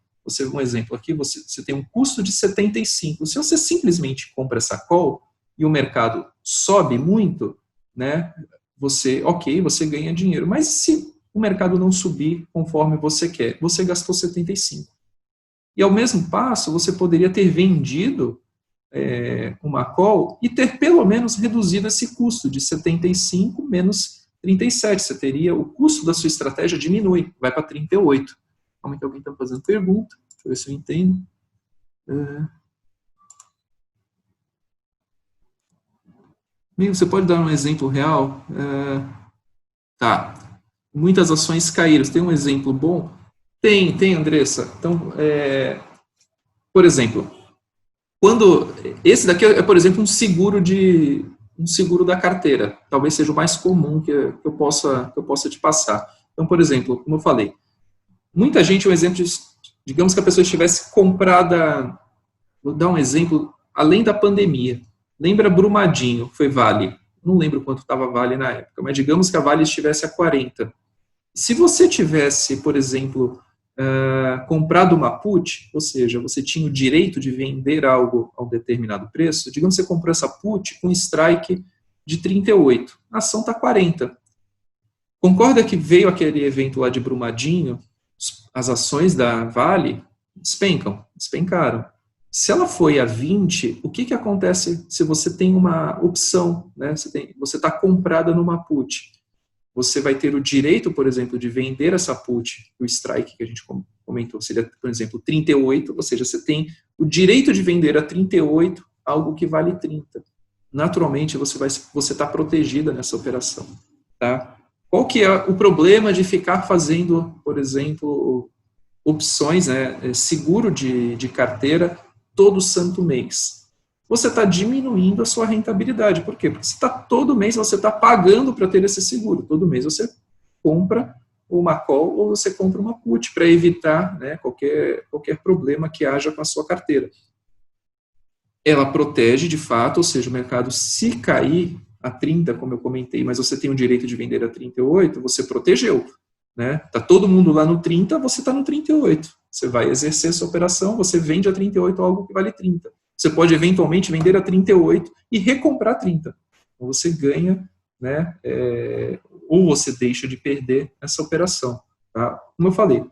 A: Um exemplo aqui, você tem um custo de 75. Se você simplesmente compra essa call e o mercado sobe muito, né, você ganha dinheiro. Mas se o mercado não subir conforme você quer, você gastou 75. E ao mesmo passo, você poderia ter vendido uma call e ter pelo menos reduzido esse custo de 75 menos 37. Você teria, o custo da sua estratégia diminui, vai para 38. Como é que alguém está fazendo pergunta? Deixa eu ver se eu entendo. Você pode dar um exemplo real? Tá. muitas ações caíram. Você tem um exemplo bom? Tem, Andressa. Então, por exemplo, esse daqui é, por exemplo, um seguro da carteira. Talvez seja o mais comum que eu possa te passar. Então, por exemplo, como eu falei, muita gente, um exemplo de, digamos que a pessoa estivesse comprada, vou dar um exemplo, além da pandemia. Lembra Brumadinho, foi Vale. Não lembro quanto estava Vale na época, mas digamos que a Vale estivesse a 40. Se você tivesse, por exemplo, comprado uma put, ou seja, você tinha o direito de vender algo a um determinado preço, digamos que você comprou essa put com strike de 38, a ação está 40. Concorda que veio aquele evento lá de Brumadinho, as ações da Vale despencaram. Se ela foi a 20, o que acontece se você tem uma opção, né? Você está comprada numa put? Você vai ter o direito, por exemplo, de vender essa put, o strike que a gente comentou, seria, por exemplo, 38, ou seja, você tem o direito de vender a 38 algo que vale 30. Naturalmente, você está protegida nessa operação. Tá? Qual que é o problema de ficar fazendo, por exemplo, opções, né, seguro de carteira todo santo mês? Você está diminuindo a sua rentabilidade. Por quê? Porque todo mês você está pagando para ter esse seguro. Todo mês você compra uma call ou você compra uma put para evitar, né, qualquer problema que haja com a sua carteira. Ela protege de fato, ou seja, o mercado se cair a 30, como eu comentei, mas você tem o direito de vender a 38, você protegeu. Né? Tá todo mundo lá no 30, você está no 38. Você vai exercer essa operação, você vende a 38 algo que vale 30. Você pode eventualmente vender a 38 e recomprar 30. Então você ganha, né, ou você deixa de perder essa operação. Tá? Como eu falei,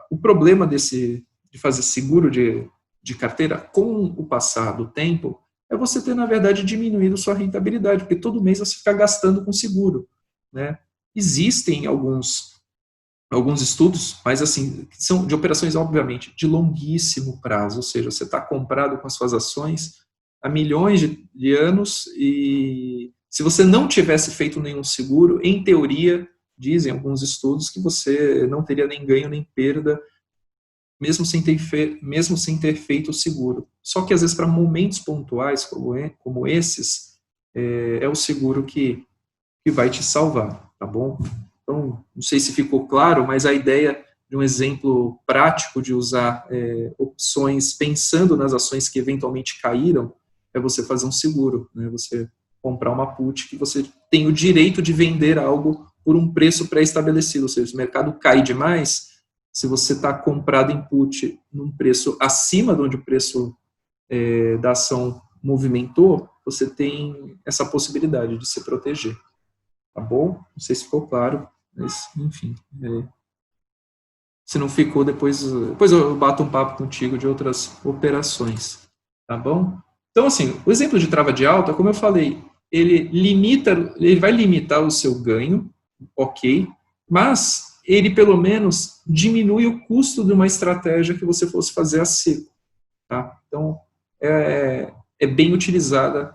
A: o problema de fazer seguro de carteira com o passar do tempo é você ter, na verdade, diminuído sua rentabilidade, porque todo mês você fica gastando com seguro. Né? Existem alguns estudos, mas assim, são de operações, obviamente, de longuíssimo prazo, ou seja, você está comprado com as suas ações há milhões de anos e se você não tivesse feito nenhum seguro, em teoria, dizem alguns estudos que você não teria nem ganho nem perda, mesmo sem ter feito o seguro. Só que às vezes para momentos pontuais como esses, é o seguro que vai te salvar, tá bom? Então, não sei se ficou claro, mas a ideia de um exemplo prático de usar opções pensando nas ações que eventualmente caíram é você fazer um seguro, né? Você comprar uma put que você tem o direito de vender algo por um preço pré-estabelecido, ou seja, se o mercado cai demais, se você está comprado em put num preço acima de onde o preço da ação movimentou, você tem essa possibilidade de se proteger. Tá bom? Não sei se ficou claro, mas, enfim. Se não ficou, depois eu bato um papo contigo de outras operações. Tá bom? Então, assim, o exemplo de trava de alta, como eu falei, ele vai limitar o seu ganho, ok, mas ele, pelo menos, diminui o custo de uma estratégia que você fosse fazer a seco. Tá? Então, é bem utilizada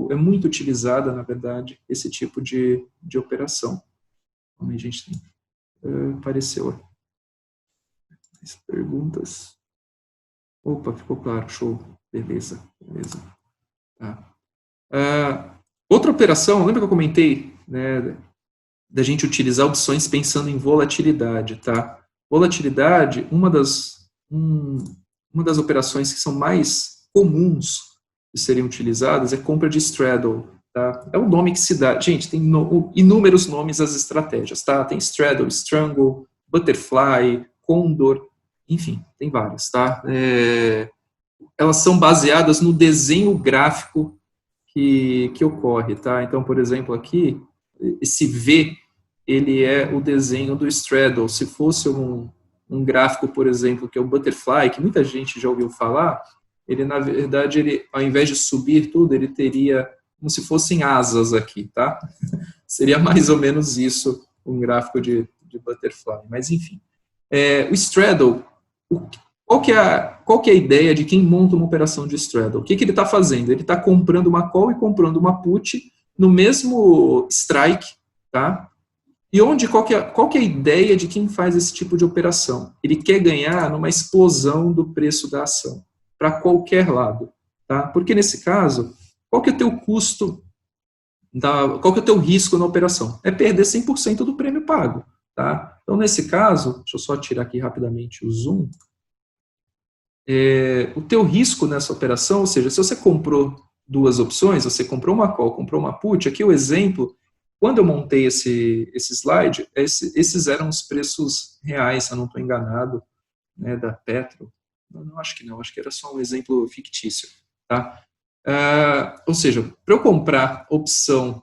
A: é muito utilizada, na verdade, esse tipo de operação. Como a gente tem. Apareceu. As perguntas. Opa, ficou claro, show. Beleza. Tá. Outra operação, lembra que eu comentei, né, da gente utilizar opções pensando em volatilidade, tá? Volatilidade, uma das operações que são mais comuns de serem utilizadas é compra de straddle, tá? É o nome que se dá. Gente, tem inúmeros nomes às estratégias, tá? Tem straddle, strangle, butterfly, condor, enfim, tem várias, tá? Elas são baseadas no desenho gráfico que ocorre, tá? Então, por exemplo, aqui, esse V, ele é o desenho do straddle. Se fosse um gráfico, por exemplo, que é o butterfly, que muita gente já ouviu falar, ele, na verdade, ao invés de subir tudo, ele teria como se fossem asas aqui, tá? Seria mais ou menos isso, um gráfico de butterfly. Mas, enfim. O straddle, qual que é a ideia de quem monta uma operação de straddle? O que ele está fazendo? Ele está comprando uma call e comprando uma put no mesmo strike, tá? E qual que é a ideia de quem faz esse tipo de operação? Ele quer ganhar numa explosão do preço da ação, para qualquer lado. Tá? Porque nesse caso, qual que é o teu custo, qual que é o teu risco na operação? É perder 100% do prêmio pago. Tá? Então, nesse caso, deixa eu só tirar aqui rapidamente o zoom. O teu risco nessa operação, ou seja, se você comprou duas opções, você comprou uma call, comprou uma put, aqui o exemplo, quando eu montei esse slide, esses eram os preços reais, se eu não estou enganado, né, da Petro. Não, acho que não, acho que era só um exemplo fictício. Tá? Ou seja, para eu comprar opção,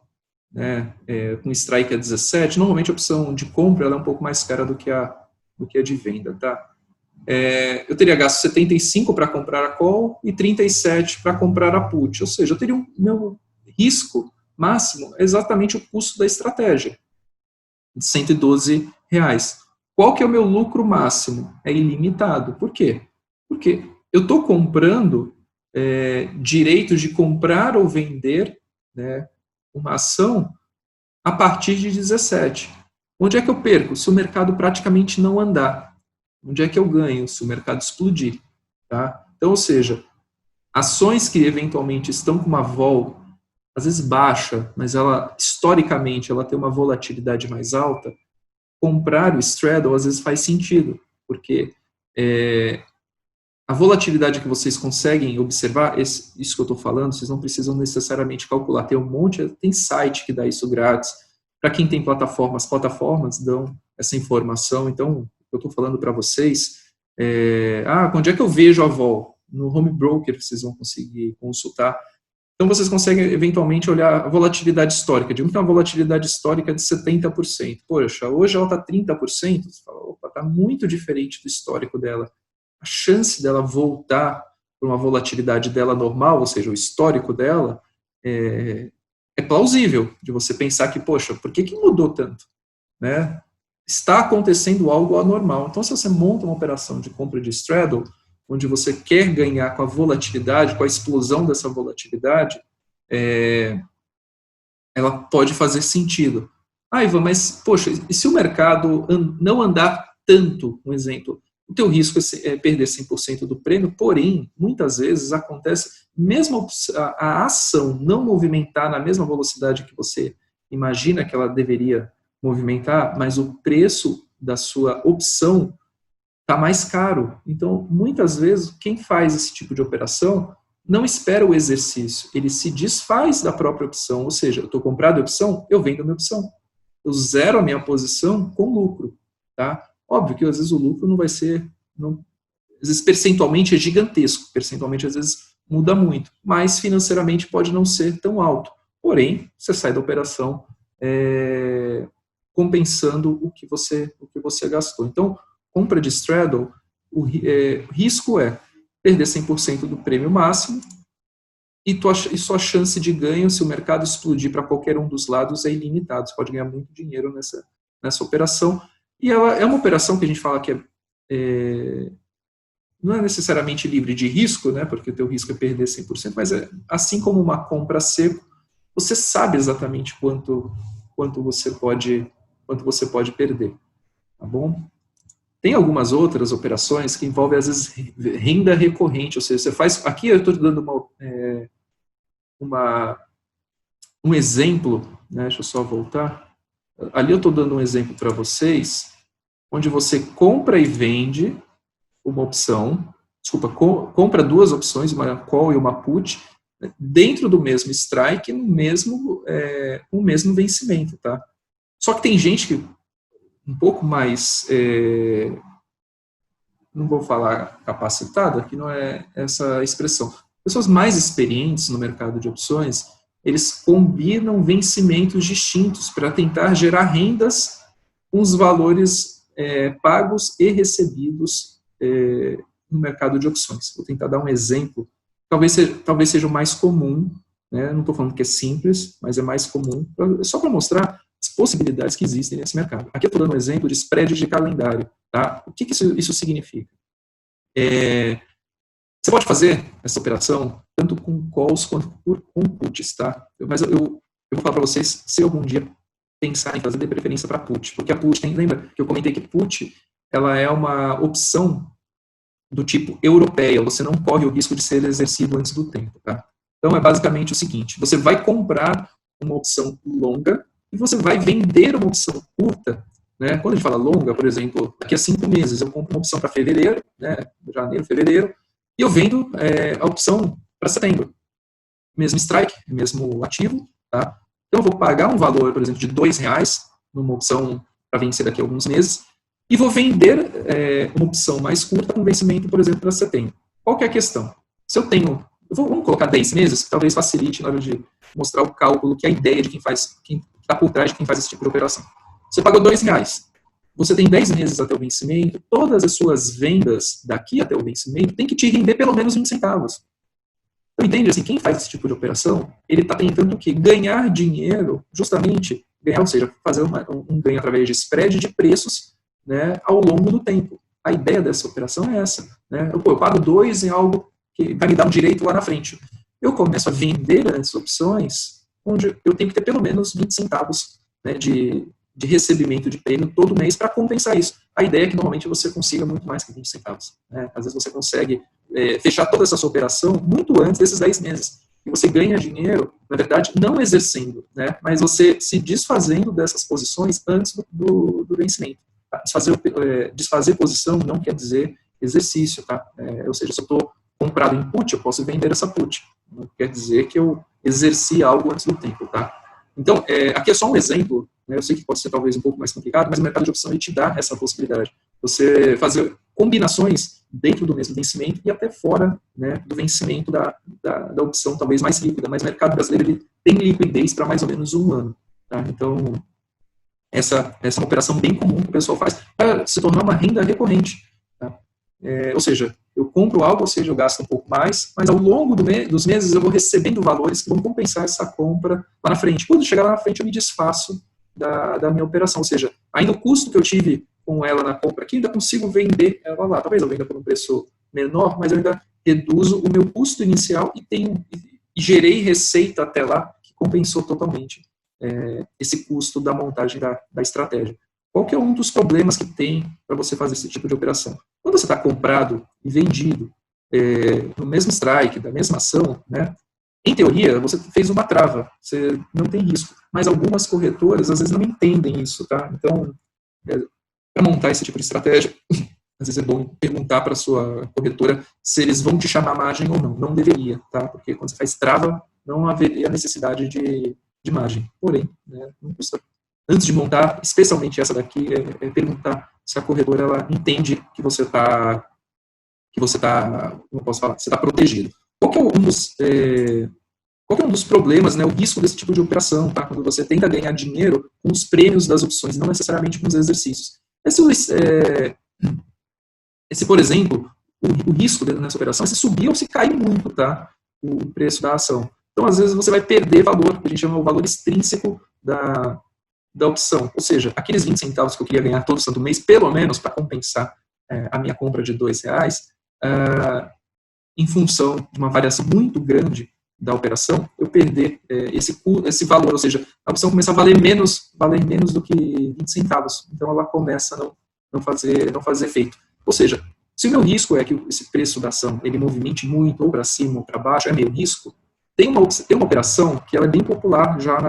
A: né, com strike a 17, normalmente a opção de compra ela é um pouco mais cara do que a de venda. Tá? Eu teria gasto 75 para comprar a call e 37 para comprar a put. Ou seja, eu teria meu risco máximo é exatamente o custo da estratégia, de R$112. Qual que é o meu lucro máximo? É ilimitado. Por quê? Porque eu estou comprando direitos de comprar ou vender, né, uma ação a partir de 17. Onde é que eu perco? Se o mercado praticamente não andar. Onde é que eu ganho? Se o mercado explodir. Tá? Então, ou seja, ações que eventualmente estão com uma vol, às vezes baixa, mas ela, historicamente, ela tem uma volatilidade mais alta, comprar o straddle às vezes faz sentido, porque a volatilidade que vocês conseguem observar, isso que eu estou falando, vocês não precisam necessariamente calcular. Tem site que dá isso grátis. Para quem tem plataformas, plataformas dão essa informação. Então, eu estou falando para vocês, onde é que eu vejo a vol? No Home Broker vocês vão conseguir consultar. Então, vocês conseguem, eventualmente, olhar a volatilidade histórica. Digamos que é uma volatilidade histórica de 70%. Poxa, hoje ela está 30%. Você fala, opa, está muito diferente do histórico dela. A chance dela voltar para uma volatilidade dela normal, ou seja, o histórico dela, é plausível de você pensar que, poxa, por que mudou tanto? Né? Está acontecendo algo anormal. Então, se você monta uma operação de compra de straddle, onde você quer ganhar com a volatilidade, com a explosão dessa volatilidade, ela pode fazer sentido. Ivan, mas, poxa, e se o mercado não andar tanto, um exemplo, o teu risco é perder 100% do prêmio, porém, muitas vezes acontece, mesmo a ação não movimentar na mesma velocidade que você imagina que ela deveria movimentar, mas o preço da sua opção está mais caro. Então, muitas vezes, quem faz esse tipo de operação não espera o exercício, ele se desfaz da própria opção, ou seja, eu estou comprado a opção, eu vendo a minha opção. Eu zero a minha posição com lucro. Tá? Óbvio que às vezes o lucro não vai ser, às vezes percentualmente é gigantesco, percentualmente às vezes muda muito, mas financeiramente pode não ser tão alto. Porém, você sai da operação compensando o que você gastou. Então, compra de straddle, o risco é perder 100% do prêmio máximo e sua chance de ganho, se o mercado explodir para qualquer um dos lados, é ilimitado. Você pode ganhar muito dinheiro nessa operação. E ela é uma operação que a gente fala que não é necessariamente livre de risco, né, porque o teu risco é perder 100%, mas assim como uma compra a seco, você sabe exatamente quanto você pode perder. Tá bom? Tem algumas outras operações que envolvem, às vezes, renda recorrente, ou seja, você faz... Aqui eu estou dando um exemplo, né, deixa eu só voltar. Ali eu estou dando um exemplo para vocês, onde você compra e vende uma opção, compra duas opções, uma call e uma put, dentro do mesmo strike, no mesmo vencimento. Tá? Só que tem gente que um pouco mais... não vou falar capacitada, que não é essa expressão. Pessoas mais experientes no mercado de opções, eles combinam vencimentos distintos para tentar gerar rendas com os valores pagos e recebidos no mercado de opções. Vou tentar dar um exemplo, talvez seja o mais comum, né? Não estou falando que é simples, mas é mais comum, só para mostrar as possibilidades que existem nesse mercado. Aqui eu estou dando um exemplo de spread de calendário. Tá? O que isso significa? Você pode fazer essa operação tanto com calls quanto com puts, tá? Mas eu vou falar para vocês, se algum dia pensar em fazer de preferência para put, porque a put lembra que eu comentei que put, ela é uma opção do tipo europeia, você não corre o risco de ser exercido antes do tempo, tá? Então é basicamente o seguinte, você vai comprar uma opção longa e você vai vender uma opção curta, né? Quando a gente fala longa, por exemplo, daqui a 5 meses eu compro uma opção para fevereiro, né? Janeiro, fevereiro, e eu vendo a opção para setembro. Mesmo strike, mesmo ativo, tá? Então eu vou pagar um valor, por exemplo, de R$2 numa opção para vencer daqui a alguns meses, e vou vender uma opção mais curta com vencimento, por exemplo, para setembro. Qual que é a questão? Se eu tenho, vamos colocar 10 meses, que talvez facilite na hora de mostrar o cálculo, que é a ideia de quem está por trás de quem faz esse tipo de operação. Você pagou R$2, você tem 10 meses até o vencimento, todas as suas vendas daqui até o vencimento tem que te render pelo menos 20 centavos. Então, entende? Assim, quem faz esse tipo de operação, ele está tentando o quê? Ganhar dinheiro, justamente, ganhar, ou seja, fazer um ganho através de spread de preços, né, ao longo do tempo. A ideia dessa operação é essa. Né? Eu pago 2 em algo que vai me dar um direito lá na frente. Eu começo a vender essas opções, onde eu tenho que ter pelo menos 20 centavos, né, de recebimento de prêmio todo mês para compensar isso. A ideia é que normalmente você consiga muito mais que 20 centavos. Né? Às vezes você consegue fechar toda essa sua operação muito antes desses 10 meses. E você ganha dinheiro, na verdade, não exercendo, né? Mas você se desfazendo dessas posições antes do vencimento. Tá? Desfazer posição não quer dizer exercício, tá? Ou seja, se eu estou comprado em put, eu posso vender essa put. Não quer dizer que eu exerci algo antes do tempo, tá? Então, aqui é só um exemplo, né? Eu sei que pode ser talvez um pouco mais complicado, mas o mercado de opção ele te dá essa possibilidade. Você fazer combinações dentro do mesmo vencimento e até fora, né, do vencimento da opção talvez mais líquida, mas o mercado brasileiro ele tem liquidez para mais ou menos 1 ano. Tá? Então, essa é uma operação bem comum que o pessoal faz para se tornar uma renda recorrente. Tá? Ou seja, eu compro algo, ou seja, eu gasto um pouco mais, mas ao longo dos meses eu vou recebendo valores que vão compensar essa compra lá na frente. Quando chegar lá na frente, eu me desfaço da minha operação, ou seja, ainda o custo que eu tive com ela na compra aqui, ainda consigo vender ela lá. Talvez eu venda por um preço menor, mas eu ainda reduzo o meu custo inicial e gerei receita até lá que compensou totalmente esse custo da montagem da estratégia. Qual que é um dos problemas que tem para você fazer esse tipo de operação? Quando você está comprado e vendido no mesmo strike, da mesma ação, né, em teoria, você fez uma trava, você não tem risco. Mas algumas corretoras, às vezes, não entendem isso, tá? Então, para montar esse tipo de estratégia, às vezes é bom perguntar para a sua corretora se eles vão te chamar margem ou não. Não deveria, tá? Porque quando você faz trava, não haveria necessidade de margem. Porém, né, não custa. Antes de montar, especialmente essa daqui, perguntar se a corretora ela entende que você está, como posso falar, você está protegido. Qual que é um dos problemas, né, o risco desse tipo de operação, tá? Quando você tenta ganhar dinheiro com os prêmios das opções, não necessariamente com os exercícios. Esse por exemplo, o risco nessa operação é se subir ou se cair muito, tá? O preço da ação. Então, às vezes, você vai perder valor, que a gente chama o valor extrínseco da opção. Ou seja, aqueles 20 centavos que eu queria ganhar todo santo mês, pelo menos para compensar a minha compra de R$2, em função de uma variação muito grande da operação, eu perder esse valor, ou seja, a opção começa a valer menos do que 20 centavos. Então, ela começa a não fazer efeito. Ou seja, se o meu risco é que esse preço da ação ele movimente muito, ou para cima ou para baixo, é meu risco, tem uma operação que ela é bem popular já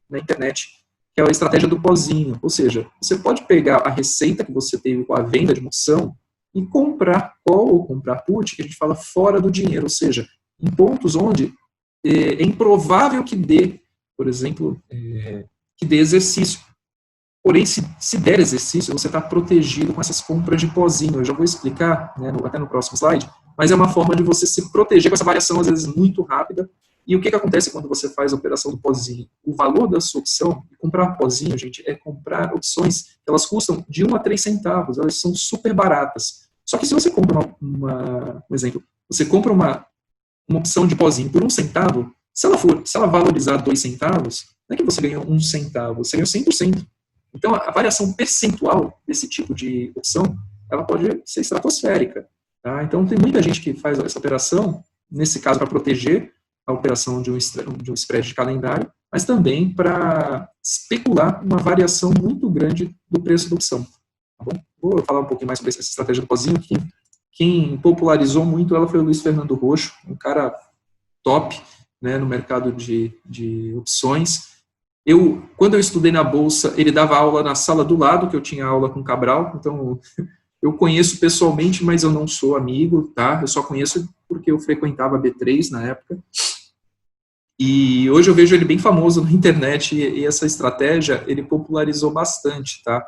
A: na internet, que é a estratégia do pozinho. Ou seja, você pode pegar a receita que você teve com a venda de uma opção e comprar call ou comprar put, que a gente fala fora do dinheiro, ou seja, em pontos onde é improvável que dê, por exemplo, que dê exercício. Porém, se der exercício, você está protegido com essas compras de pozinho. Eu já vou explicar, né, até no próximo slide, mas é uma forma de você se proteger com essa variação, às vezes, muito rápida. E o que acontece quando você faz a operação do pozinho? O valor da sua opção, comprar pozinho, gente, é comprar opções que elas custam de 1 a 3 centavos, elas são super baratas. Só que se você compra um exemplo, você compra uma opção de pozinho por 1 centavo, se ela valorizar 2 centavos, não é que você ganhou 1 centavo, você ganhou 100%. Então, a variação percentual desse tipo de opção, ela pode ser estratosférica. Tá? Então, tem muita gente que faz essa operação, nesse caso, para proteger a operação de um spread de calendário, mas também para especular uma variação muito grande do preço da opção. Tá bom? Vou falar um pouquinho mais sobre essa estratégia do pozinho. Quem popularizou muito ela foi o Luiz Fernando Roxo, um cara top, né, no mercado de opções. Quando eu estudei na Bolsa, ele dava aula na sala do lado, que eu tinha aula com o Cabral, então eu conheço pessoalmente, mas eu não sou amigo, tá? Eu só conheço porque eu frequentava a B3 na época. E hoje eu vejo ele bem famoso na internet e essa estratégia ele popularizou bastante, tá?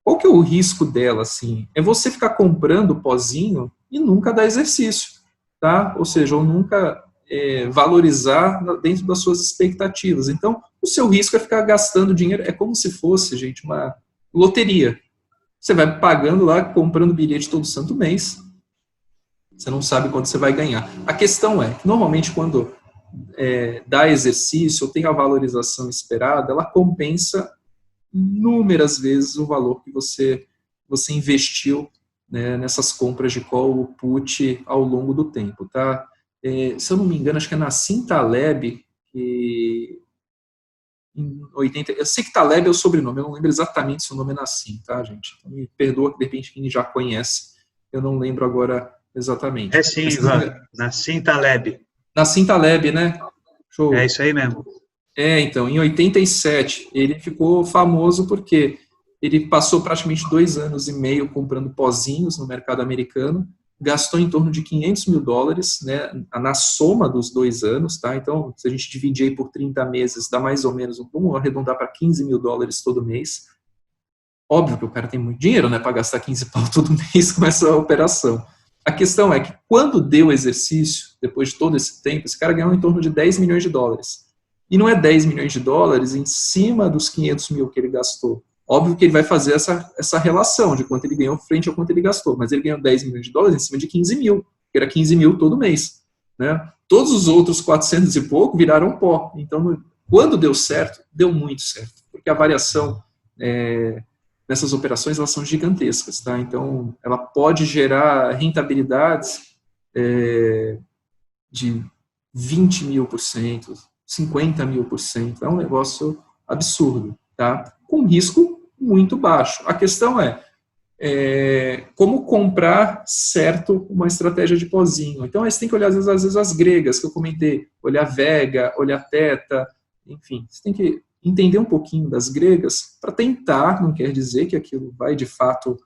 A: Qual que é o risco dela, assim? É você ficar comprando pozinho e nunca dar exercício, tá? Ou seja, ou nunca valorizar dentro das suas expectativas. Então, o seu risco é ficar gastando dinheiro, é como se fosse, gente, uma loteria. Você vai pagando lá, comprando bilhete todo santo mês, você não sabe quanto você vai ganhar. A questão é que, normalmente, quando dá exercício ou tem a valorização esperada, ela compensa inúmeras vezes o valor que você investiu, né, nessas compras de call ou put ao longo do tempo, tá? Se eu não me engano, acho que é Nassim Taleb, que em 80... Eu sei que Taleb é o sobrenome, eu não lembro exatamente se o nome é Nassim, tá, gente? Então, me perdoa que de repente quem já conhece, eu não lembro agora exatamente.
B: É sim, Ivan, Nassim Taleb.
A: Nassim Taleb, né? Show.
B: É isso aí mesmo.
A: Então, em 87, ele ficou famoso porque ele passou praticamente 2 anos e meio comprando pozinhos no mercado americano, gastou em torno de $500 mil, né, na soma dos 2 anos, tá? Então, se a gente dividir aí por 30 meses, dá mais ou menos, vamos arredondar para $15 mil todo mês. Óbvio que o cara tem muito dinheiro, né, para gastar 15 pau todo mês com essa operação. A questão é que quando deu o exercício, depois de todo esse tempo, esse cara ganhou em torno de $10 milhões. E não é $10 milhões em cima dos 500 mil que ele gastou. Óbvio que ele vai fazer essa relação de quanto ele ganhou frente ao quanto ele gastou, mas ele ganhou $10 milhões em cima de 15 mil, que era 15 mil todo mês, né? Todos os outros 400 e pouco viraram pó. Então, quando deu certo, deu muito certo, porque a variação nessas operações elas são gigantescas, tá? Então, ela pode gerar rentabilidades de 20 mil por cento, 50 mil por cento, é um negócio absurdo, tá? Com risco muito baixo. A questão é como comprar certo uma estratégia de pozinho. Então, aí você tem que olhar, às vezes, as gregas que eu comentei, olhar Vega, olhar Theta, enfim, você tem que entender um pouquinho das gregas para tentar, não quer dizer que aquilo vai, de fato,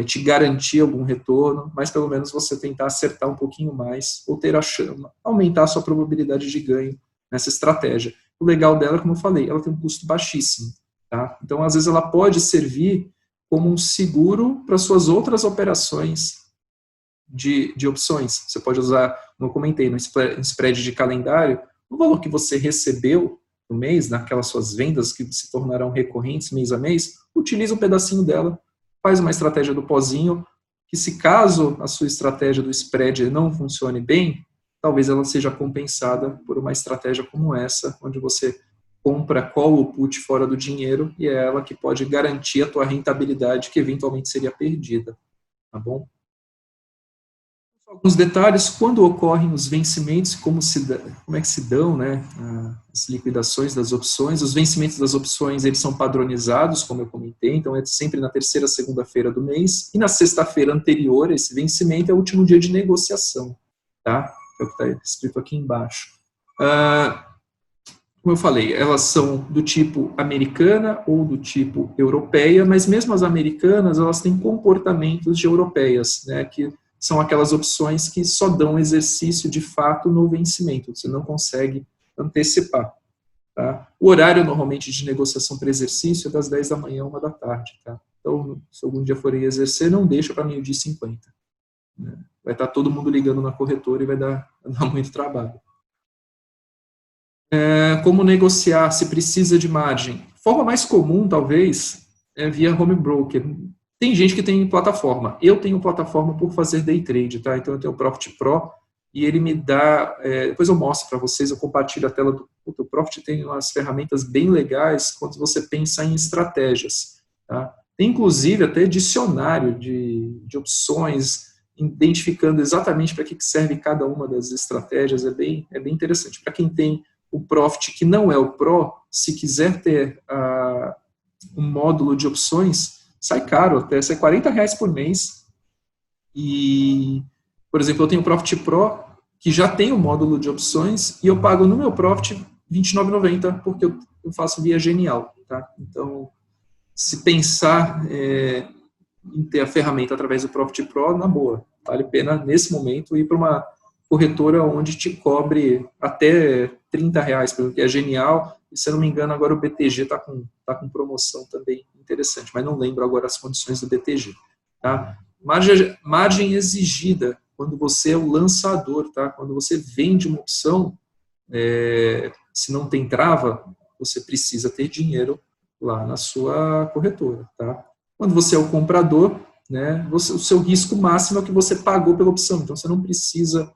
A: te garantir algum retorno, mas pelo menos você tentar acertar um pouquinho mais, ou ter aumentar a sua probabilidade de ganho nessa estratégia. O legal dela, como eu falei, ela tem um custo baixíssimo, tá? Então, às vezes, ela pode servir como um seguro para suas outras operações de opções. Você pode usar, como eu comentei, no spread de calendário, o valor que você recebeu no mês, naquelas suas vendas que se tornarão recorrentes mês a mês, utiliza um pedacinho dela, faz uma estratégia do pozinho, que se caso a sua estratégia do spread não funcione bem, talvez ela seja compensada por uma estratégia como essa, onde você compra call ou put fora do dinheiro e é ela que pode garantir a tua rentabilidade que eventualmente seria perdida, tá bom? Alguns detalhes, quando ocorrem os vencimentos, como é que se dão, né, as liquidações das opções. Os vencimentos das opções, eles são padronizados, como eu comentei, então é sempre na terceira segunda-feira do mês, e na sexta-feira anterior, esse vencimento é o último dia de negociação, tá? É o que está escrito aqui embaixo. Como eu falei, elas são do tipo americana ou do tipo europeia, mas mesmo as americanas, elas têm comportamentos de europeias, né, que são aquelas opções que só dão exercício de fato no vencimento, você não consegue antecipar. Tá? O horário normalmente de negociação para exercício é das 10 da manhã a 1 da tarde. Tá? Então, se algum dia forem exercer, não deixa para meio-dia e 50. Né? Vai estar todo mundo ligando na corretora e vai dar muito trabalho. Como negociar, se precisa de margem? Forma mais comum, talvez, é via home broker. Tem gente que tem plataforma. Eu tenho plataforma por fazer day trade, tá? Então eu tenho o Profit Pro e ele me dá... depois eu mostro para vocês, eu compartilho a tela do Profit, tem umas ferramentas bem legais quando você pensa em estratégias, tá? Tem inclusive até dicionário de opções, identificando exatamente para que serve cada uma das estratégias, é bem interessante. Para quem tem o Profit, que não é o Pro, se quiser ter um módulo de opções, sai caro, até sai R$40 por mês. E, por exemplo, eu tenho o Profit Pro, que já tem o módulo de opções, e eu pago no meu Profit R$29,90, porque eu faço via Genial. Tá? Então, se pensar em ter a ferramenta através do Profit Pro, na boa, vale a pena, nesse momento, ir para uma corretora onde te cobre até R$30, porque é Genial, e se eu não me engano, agora o BTG está com promoção também interessante, mas não lembro agora as condições do BTG. Tá? Margem exigida, quando você é o lançador, tá? Quando você vende uma opção, se não tem trava, você precisa ter dinheiro lá na sua corretora. Tá? Quando você é o comprador, né, o seu risco máximo é o que você pagou pela opção, então você não precisa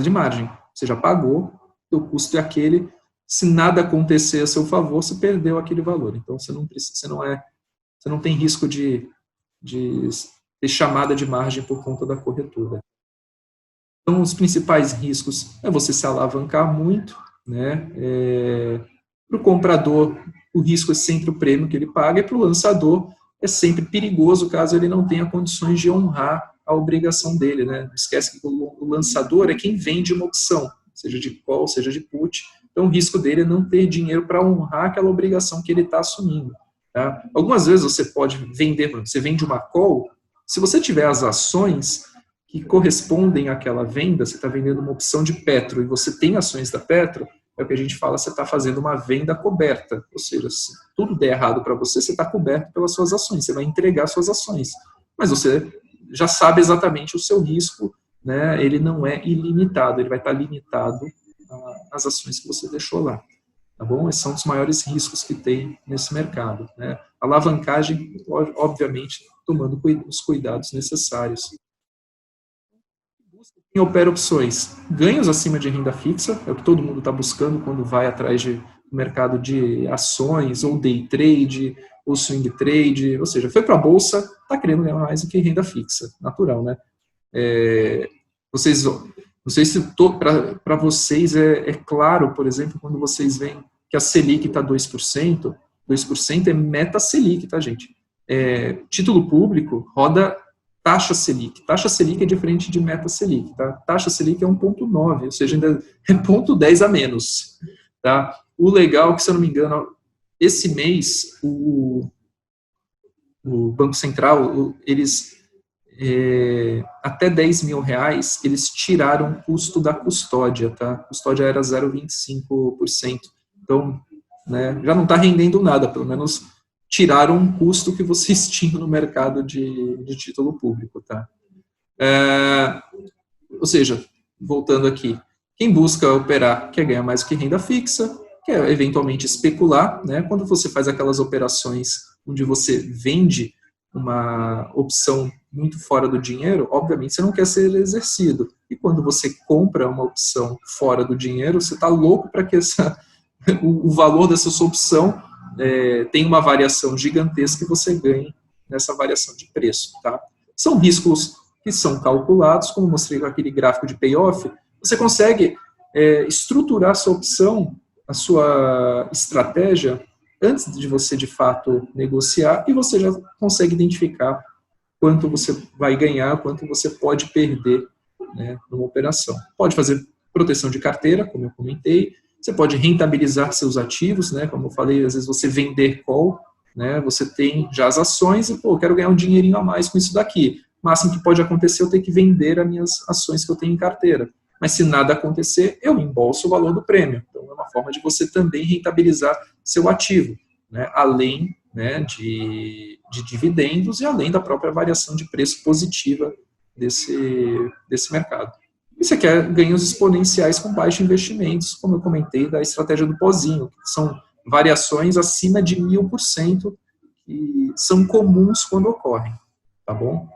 A: de margem, você já pagou, o custo é aquele, se nada acontecer a seu favor, você perdeu aquele valor, então você não tem risco de ter chamada de margem por conta da corretora. Então, os principais riscos é você se alavancar muito, né? Para o comprador, o risco é sempre o prêmio que ele paga, e para o lançador é sempre perigoso caso ele não tenha condições de honrar a obrigação dele, né? Não esquece que o lançador é quem vende uma opção, seja de call, seja de put, então o risco dele é não ter dinheiro para honrar aquela obrigação que ele está assumindo. Tá? Algumas vezes você pode vender, você vende uma call, se você tiver as ações que correspondem àquela venda, você está vendendo uma opção de Petro e você tem ações da Petro, é o que a gente fala, você está fazendo uma venda coberta, ou seja, se tudo der errado para você, você está coberto pelas suas ações, você vai entregar suas ações, mas você já sabe exatamente o seu risco, né? Ele não é ilimitado, ele vai estar limitado às ações que você deixou lá. Tá bom? Esses são os maiores riscos que tem nesse mercado. Né? Alavancagem, obviamente, tomando os cuidados necessários. Quem opera opções? Ganhos acima de renda fixa, é o que todo mundo está buscando quando vai atrás do mercado de ações, ou day trade, ou swing trade, ou seja, foi para a bolsa, está querendo ganhar mais do que renda fixa, natural, né? Não sei se para vocês é claro, por exemplo, quando vocês veem que a Selic está 2%, 2% é meta Selic, tá, gente? Título público roda taxa Selic. Taxa Selic é diferente de meta Selic, tá? Taxa Selic é 1,9, ou seja, ainda é 0,10 a menos, tá? O legal é que, se eu não me engano, esse mês, o Banco Central, eles, até R$10 mil, eles tiraram o custo da custódia, tá? A custódia era 0,25%. Então, né, já não está rendendo nada, pelo menos tiraram um custo que vocês tinham no mercado de título público. Tá? Ou seja, voltando aqui, quem busca operar quer ganhar mais do que renda fixa, quer eventualmente especular, né? Quando você faz aquelas operações onde você vende uma opção muito fora do dinheiro, obviamente você não quer ser exercido. E quando você compra uma opção fora do dinheiro, você está louco para que o valor dessa sua opção tem uma variação gigantesca e você ganhe nessa variação de preço. Tá? São riscos que são calculados, como mostrei com aquele gráfico de payoff, você consegue estruturar a sua opção, a sua estratégia, antes de você, de fato, negociar, e você já consegue identificar quanto você vai ganhar, quanto você pode perder, né, numa operação. Pode fazer proteção de carteira, como eu comentei, você pode rentabilizar seus ativos, né, como eu falei, às vezes você vender call, né, você tem já as ações e, quero ganhar um dinheirinho a mais com isso daqui. O máximo que pode acontecer é eu ter que vender as minhas ações que eu tenho em carteira. Mas se nada acontecer, eu embolso o valor do prêmio. Então, é uma forma de você também rentabilizar seu ativo, né, além, né, de dividendos e além da própria variação de preço positiva desse mercado. E você quer ganhos exponenciais com baixos investimentos, como eu comentei, da estratégia do pozinho, que são variações acima de 1000%, que são comuns quando ocorrem, tá bom?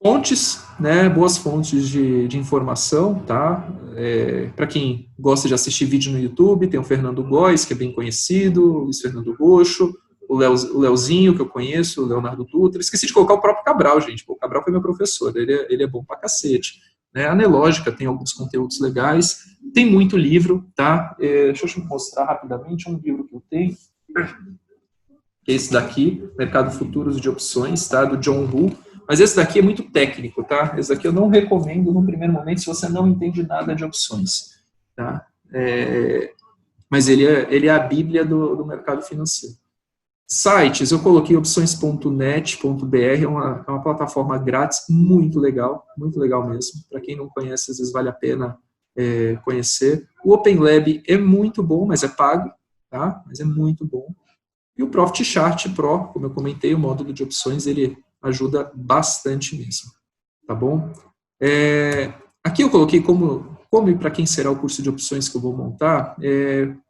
A: Fontes, né, boas fontes de informação, tá? Para quem gosta de assistir vídeo no YouTube, tem o Fernando Góes, que é bem conhecido, o Luiz Fernando Roxo, o Leozinho, que eu conheço, o Leonardo Dutra. Esqueci de colocar o próprio Cabral, gente. O Cabral foi meu professor, ele é bom pra cacete. né? A Anelógica tem alguns conteúdos legais, tem muito livro, tá? Deixa eu te mostrar rapidamente um livro que eu tenho, que é esse daqui, Mercado Futuros de Opções, tá? Do John Hu. Mas esse daqui é muito técnico, tá? Esse daqui eu não recomendo no primeiro momento se você não entende nada de opções, tá? Mas ele é a bíblia do mercado financeiro. Sites, eu coloquei opções.net.br, é uma plataforma grátis muito legal mesmo. Para quem não conhece, às vezes vale a pena conhecer. O Open Lab é muito bom, mas é pago, tá? Mas é muito bom. E o Profit Chart Pro, como eu comentei, o módulo de opções, ele ajuda bastante mesmo, tá bom? Aqui eu coloquei como e para quem será o curso de opções que eu vou montar.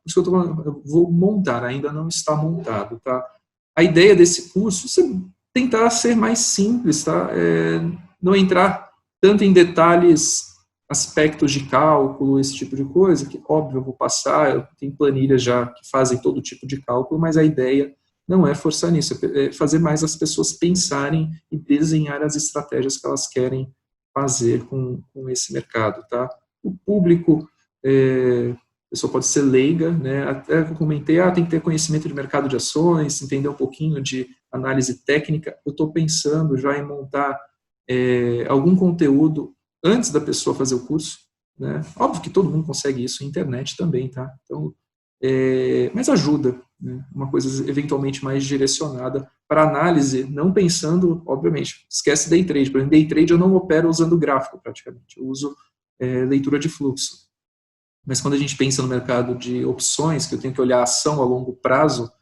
A: Isso que eu vou montar, ainda não está montado, tá? A ideia desse curso é tentar ser mais simples, tá? Não entrar tanto em detalhes, aspectos de cálculo, esse tipo de coisa, que óbvio eu vou passar, eu tenho planilhas já que fazem todo tipo de cálculo, mas a ideia não é forçar nisso, é fazer mais as pessoas pensarem e desenhar as estratégias que elas querem fazer com esse mercado, tá? O público, a pessoa pode ser leiga, né? Até eu comentei, tem que ter conhecimento de mercado de ações, entender um pouquinho de análise técnica. Eu estou pensando já em montar algum conteúdo antes da pessoa fazer o curso, né? Óbvio que todo mundo consegue isso na internet também, tá? Então, mas ajuda, né? Uma coisa eventualmente mais direcionada para análise, não pensando, obviamente, esquece day trade. Por exemplo, day trade eu não opero usando gráfico praticamente, eu uso leitura de fluxo. Mas quando a gente pensa no mercado de opções, que eu tenho que olhar a ação a longo prazo,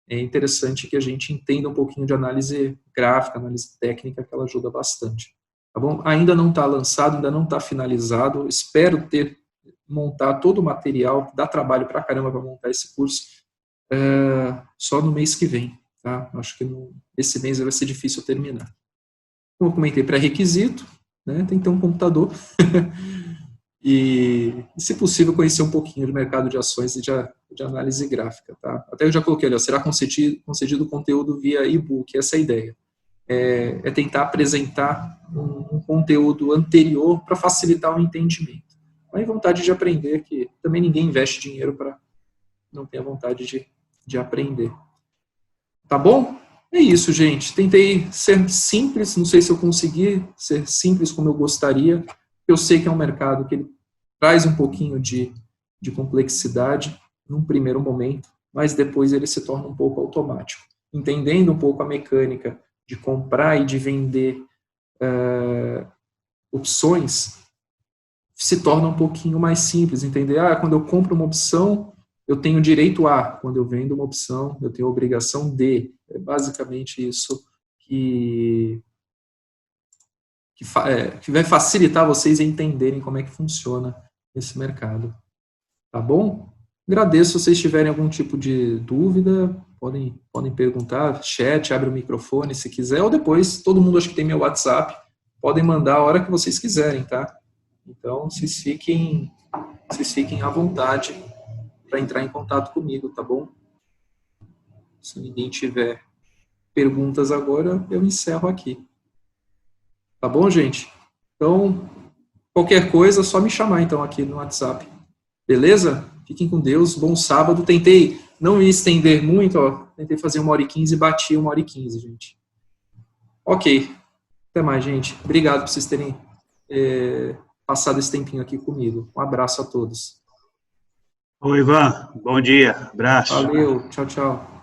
A: é interessante que a gente entenda um pouquinho de análise gráfica, análise técnica, que ela ajuda bastante. Tá bom? Ainda não está lançado, ainda não está finalizado, espero montar todo o material, dá trabalho pra caramba para montar esse curso, só no mês que vem, tá? Acho que esse mês vai ser difícil terminar. Como eu comentei, pré-requisito, né? Tem que ter um computador e, se possível, conhecer um pouquinho do mercado de ações e de análise gráfica, tá? Até eu já coloquei ali, será concedido conteúdo via e-book, essa é a ideia. É tentar apresentar um conteúdo anterior para facilitar o entendimento. Mas vontade de aprender, que também ninguém investe dinheiro para não ter a vontade de aprender. Tá bom? É isso, gente. Tentei ser simples, não sei se eu consegui ser simples como eu gostaria. Eu sei que é um mercado que ele traz um pouquinho de complexidade num primeiro momento, mas depois ele se torna um pouco automático. Entendendo um pouco a mecânica de comprar e de vender opções, se torna um pouquinho mais simples, entender, quando eu compro uma opção, eu tenho direito a, quando eu vendo uma opção, eu tenho a obrigação de. É basicamente isso que vai facilitar vocês entenderem como é que funciona esse mercado. Tá bom? Agradeço. Se vocês tiverem algum tipo de dúvida, podem perguntar, chat, abre o microfone se quiser, ou depois, todo mundo acho que tem meu WhatsApp, podem mandar a hora que vocês quiserem, tá? Então, vocês fiquem à vontade para entrar em contato comigo, tá bom? Se ninguém tiver perguntas agora, eu encerro aqui. Tá bom, gente? Então, qualquer coisa, é só me chamar, então, aqui no WhatsApp. Beleza? Fiquem com Deus, bom sábado. Tentei não me estender muito, tentei fazer 1h15 e bati 1h15, gente. Ok. Até mais, gente. Obrigado por vocês terem passado esse tempinho aqui comigo. Um abraço a todos.
B: Oi, Ivan. Bom dia. Abraço.
A: Valeu. Tchau, tchau.